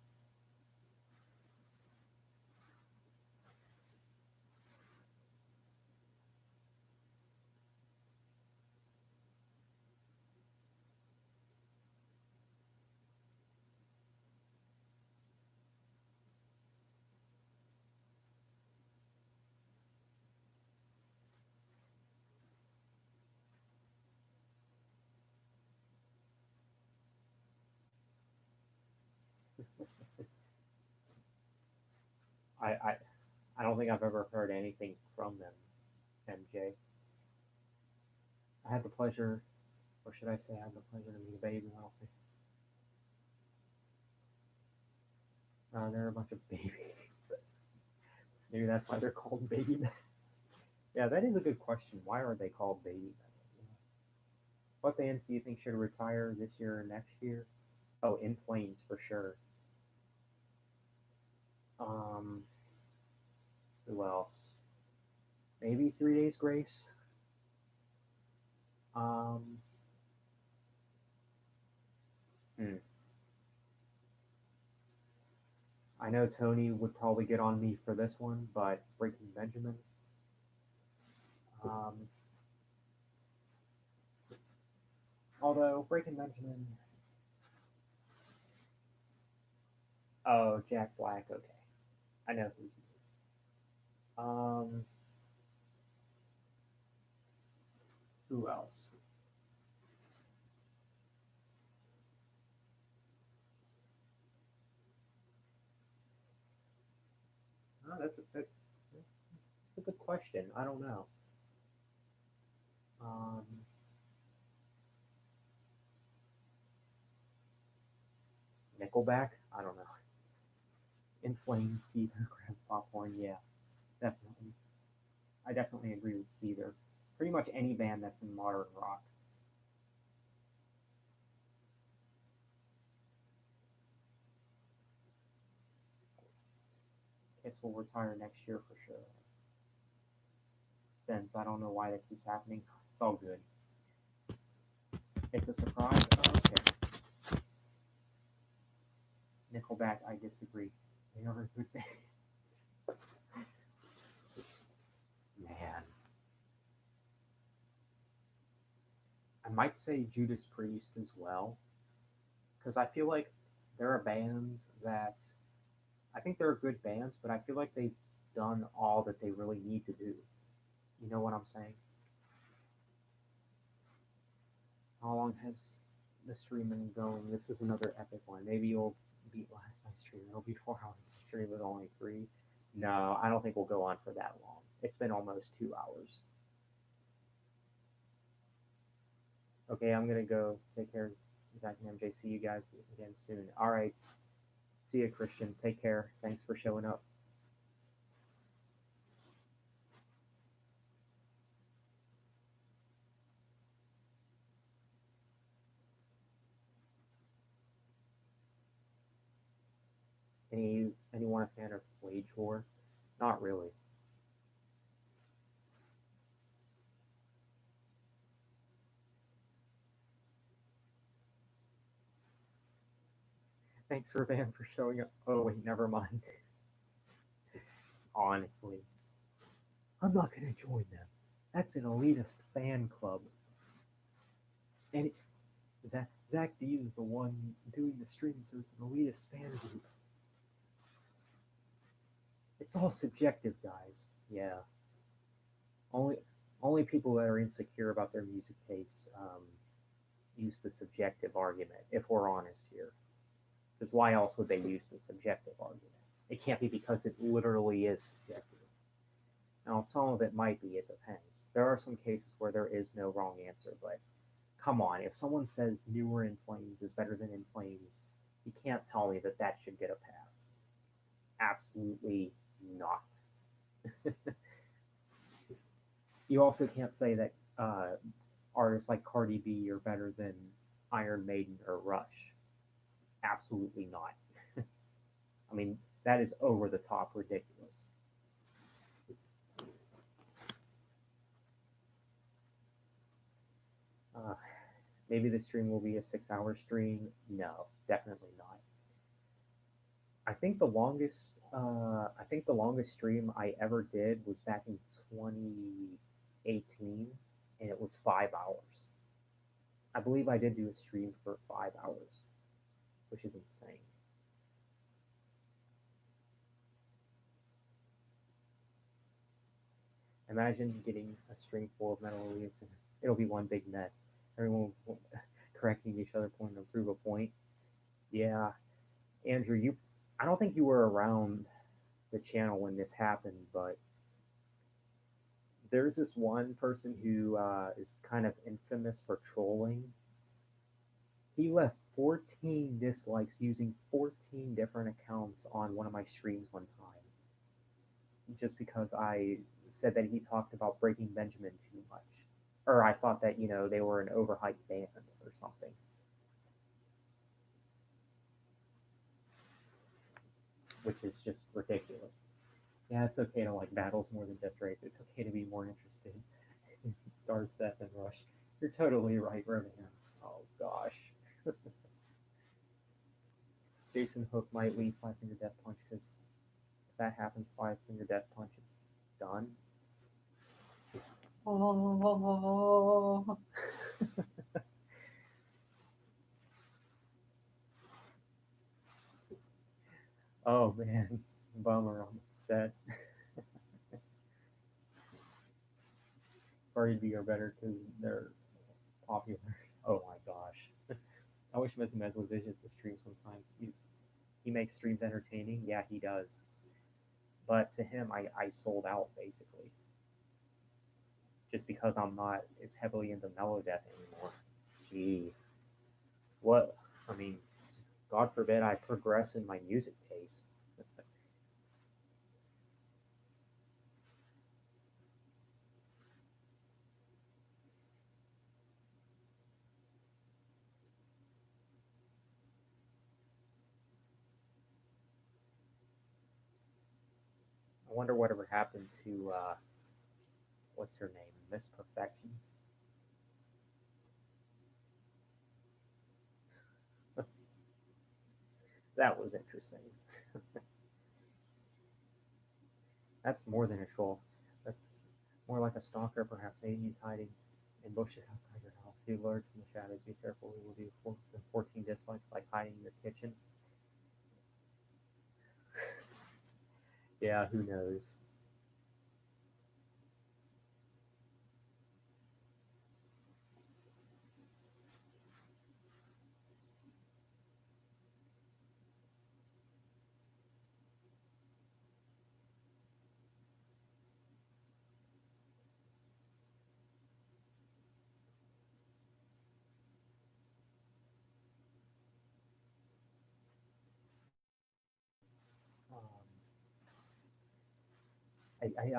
Speaker 2: I I don't think I've ever heard anything from them, MJ. I had the pleasure, or should I say, I had the pleasure to meet a baby metal. They're a bunch of babies. Maybe that's why they're called baby metal. Yeah, that is a good question. Why are they called baby metal? What bands do you think should retire this year or next year? Oh, In Flames for sure. Um, who else? Maybe 3 Days Grace. Um, hmm. I know Tony would probably get on me for this one, but Breaking Benjamin. Um, although Breaking Benjamin. Oh, Jack Black. Okay, I know who he is. Um, who else? Oh, that's a good question. I don't know. Um, Nickelback. I don't know. In Flames, Seether, Grabs Popcorn. Yeah, definitely. I definitely agree with Seether. Pretty much any band that's in modern rock. Kiss will retire next year for sure. Since I don't know why that keeps happening. It's all good. It's a surprise. Oh, okay. Nickelback, I disagree. They are a good band. Man, I might say Judas Priest as well, because I feel like there are bands that I think they're good bands, but I feel like they've done all that they really need to do. You know what I'm saying? How long has the stream been going? This is another epic one. Maybe you'll beat last night's stream. It'll be 4 hours. The stream was only 3. No, I don't think we'll go on for that long. It's been almost 2 hours. Okay, I'm gonna go. Take care, Zach and MJ. See you guys again soon. All right. See you, Christian. Take care. Thanks for showing up. Anyone a fan of Wage War? Not really. Thanks for Van for showing up. Oh wait, never mind. Honestly, I'm not gonna join them. That's an elitist fan club. And Zach D is the one doing the stream, so it's an elitist fan group. It's all subjective, guys. Yeah. Only people that are insecure about their music tastes use the subjective argument. If we're honest here, because why else would they use the subjective argument? It can't be because it literally is subjective. Now, some of it might be. It depends. There are some cases where there is no wrong answer, but come on, if someone says Newer In Flames is better than In Flames, you can't tell me that that should get a pass. Absolutely not. You also can't say that artists like Cardi B are better than Iron Maiden or Rush. Absolutely not. I mean, that is over the top ridiculous. Maybe the stream will be a 6-hour stream. No, definitely not. I think the longest stream I ever did was back in 2018, and it was 5 hours. I believe I did do a stream for 5 hours, which is insane. Imagine getting a stream full of metal elites, and it'll be one big mess. Everyone correcting each other, pointing to prove a point. Yeah, Andrew, I don't think you were around the channel when this happened, but there's this one person who is kind of infamous for trolling. He left 14 dislikes using 14 different accounts on one of my streams one time, just because I said that he talked about Breaking Benjamin too much. Or I thought that, they were an overhyped band or something. Which is just ridiculous. Yeah, it's okay to like battles more than death rates. It's okay to be more interested in Star Step and Rush. You're totally right, Roman. Oh gosh. Jason Hook might leave Five Finger Death Punch because if that happens, Five Finger Death Punch is done. Oh. Oh man, bummer. I'm upset. Cardi B are better because they're popular. Oh my gosh. I wish Mez would visit the stream sometimes. He makes streams entertaining. Yeah, he does. But to him, I sold out basically. Just because I'm not as heavily into melodeath anymore. Gee. What? I mean, God forbid I progress in my music taste. I wonder whatever happened to what's her name, Miss Perfection. That was interesting. That's more than a troll. That's more like a stalker, perhaps. Maybe he's hiding in bushes outside your house. He lurks in the shadows. Be careful. He will do 14 dislikes like hiding in your kitchen. Yeah, who knows?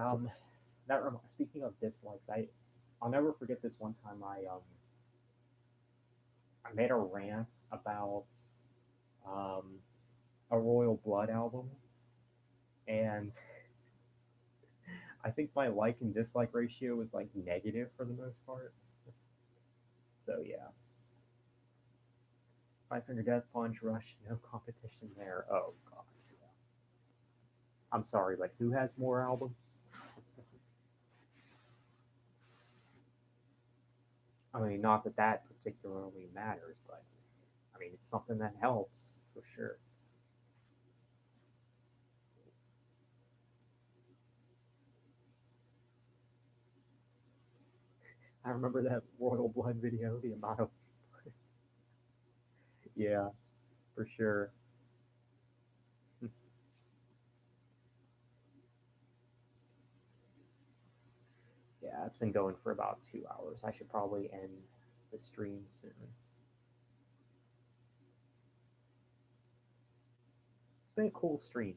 Speaker 2: Um, speaking of dislikes, I'll never forget this one time I made a rant about um a Royal Blood album, and I think my like and dislike ratio was like negative for the most part. So yeah, 500 Death Punch, Rush, no competition there. Oh god, yeah. I'm sorry, like who has more albums? I mean, not that that particularly matters, but I mean, it's something that helps for sure. I remember that Royal Blood video, the amount of yeah, for sure. Yeah, it's been going for about 2 hours. I should probably end the stream soon. It's been a cool stream.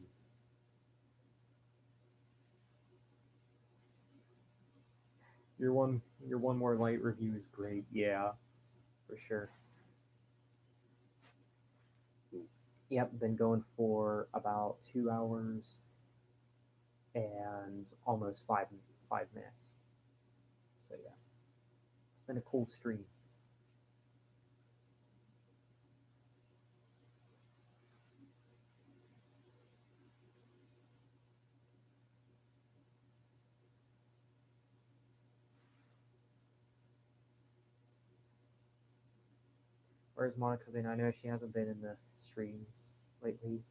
Speaker 2: Your one more light review is great. Yeah, for sure. Yep, been going for about 2 hours and almost 5 minutes. So yeah, it's been a cool stream. Where's Monica been? I know she hasn't been in the streams lately.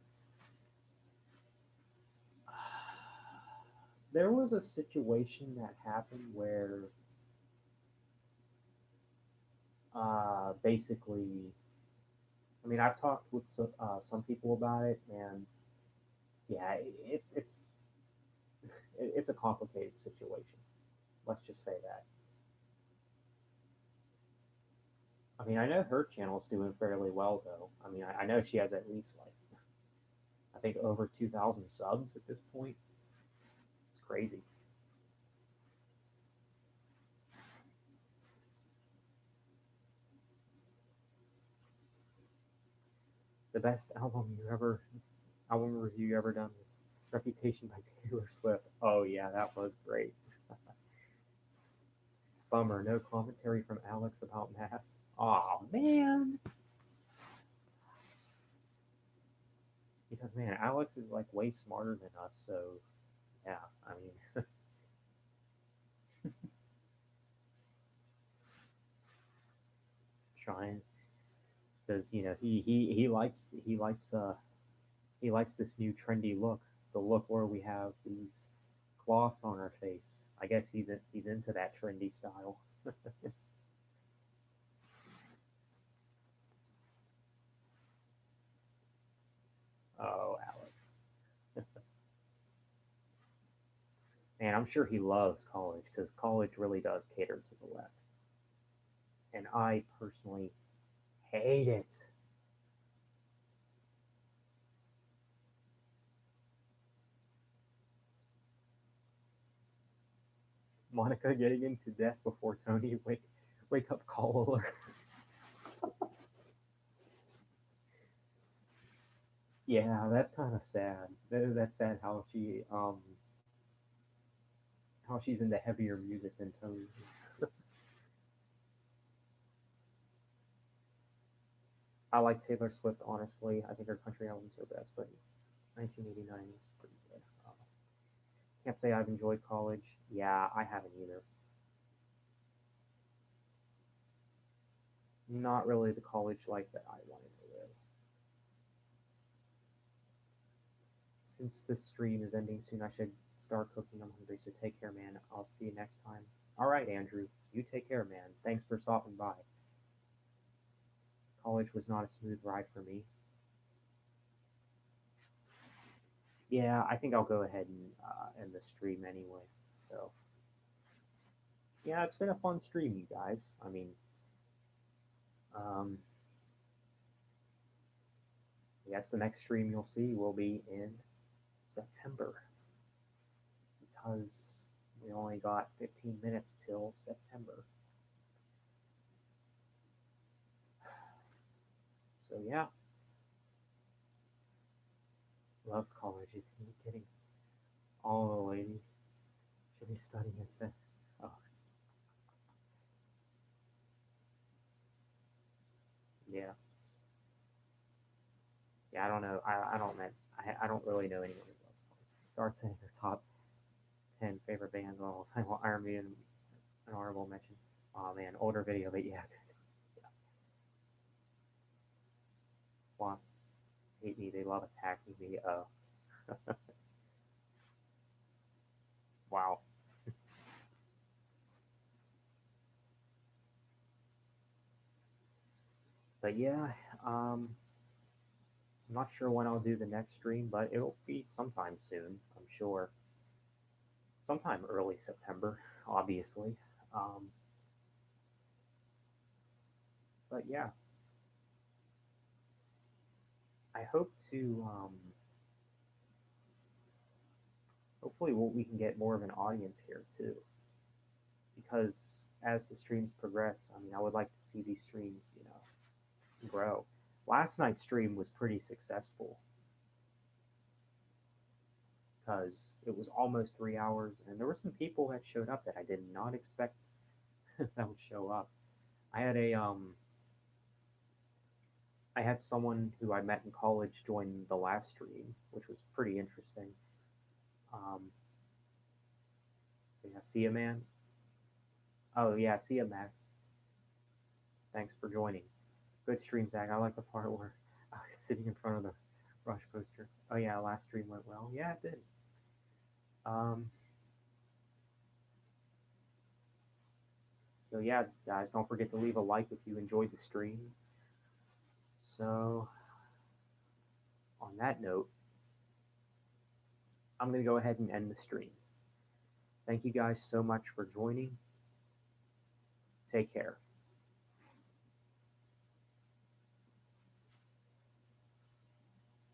Speaker 2: There was a situation that happened where basically, I mean, I've talked with some people about it, and yeah, it's a complicated situation. Let's just say that. I mean, I know her channel's doing fairly well though. I mean, I know she has at least like I think over 2,000 subs at this point. It's crazy. The best album review you ever done was Reputation by Taylor Swift. Oh yeah, that was great. Bummer, no commentary from Alex about Mass. Oh man, because man, Alex is like way smarter than us. So yeah, I mean, trying because he likes this new trendy look, the look where we have these cloths on our face. I guess he's into that trendy style. Oh, Alex. And I'm sure he loves college because college really does cater to the left. And I personally hate it. Monica getting into death before Tony wake up call alert. Yeah, that's kind of sad. That's sad how she's into heavier music than Tony is. I like Taylor Swift honestly. I think her country albums are best, but 1989 is pretty good. Can't say I've enjoyed college. Yeah, I haven't either. not really the college life that I wanted to live. Since this stream is ending soon, I should start cooking. I'm hungry, so take care, man. I'll see you next time. All right, Andrew. You take care, man. Thanks for stopping by. College was not a smooth ride for me. Yeah, I think I'll go ahead and end the stream anyway. So, yeah, it's been a fun stream, you guys. I mean, um, I guess the next stream you'll see will be in September because we only got 15 minutes till September. So, yeah. Loves college. Is he kidding? All the ladies should be studying instead. Oh, yeah. Yeah, I don't know. I don't really know anyone who loves college. Start saying their top 10 favorite bands of all time. Well, Iron Maiden, an honorable mention. Oh man, older video, but yeah. Wants hate me. They love attacking me. Wow. But yeah, I'm not sure when I'll do the next stream, but it'll be sometime soon. I'm sure. Sometime early September, obviously. Um, but yeah, I hope to. Hopefully, we can get more of an audience here too, because as the streams progress, I mean, I would like to see these streams, grow. Last night's stream was pretty successful because it was almost 3 hours, and there were some people that showed up that I did not expect that would show up. I had a I had someone who I met in college join the last stream, which was pretty interesting. So yeah, see ya, man. Oh yeah, see ya, Max. Thanks for joining. Good stream, Zach. I like the part where I was sitting in front of the Rush poster. Oh yeah, last stream went well. Yeah, it did. Um, so yeah, guys, don't forget to leave a like if you enjoyed the stream. So on that note, I'm gonna go ahead and end the stream. Thank you guys so much for joining. Take care.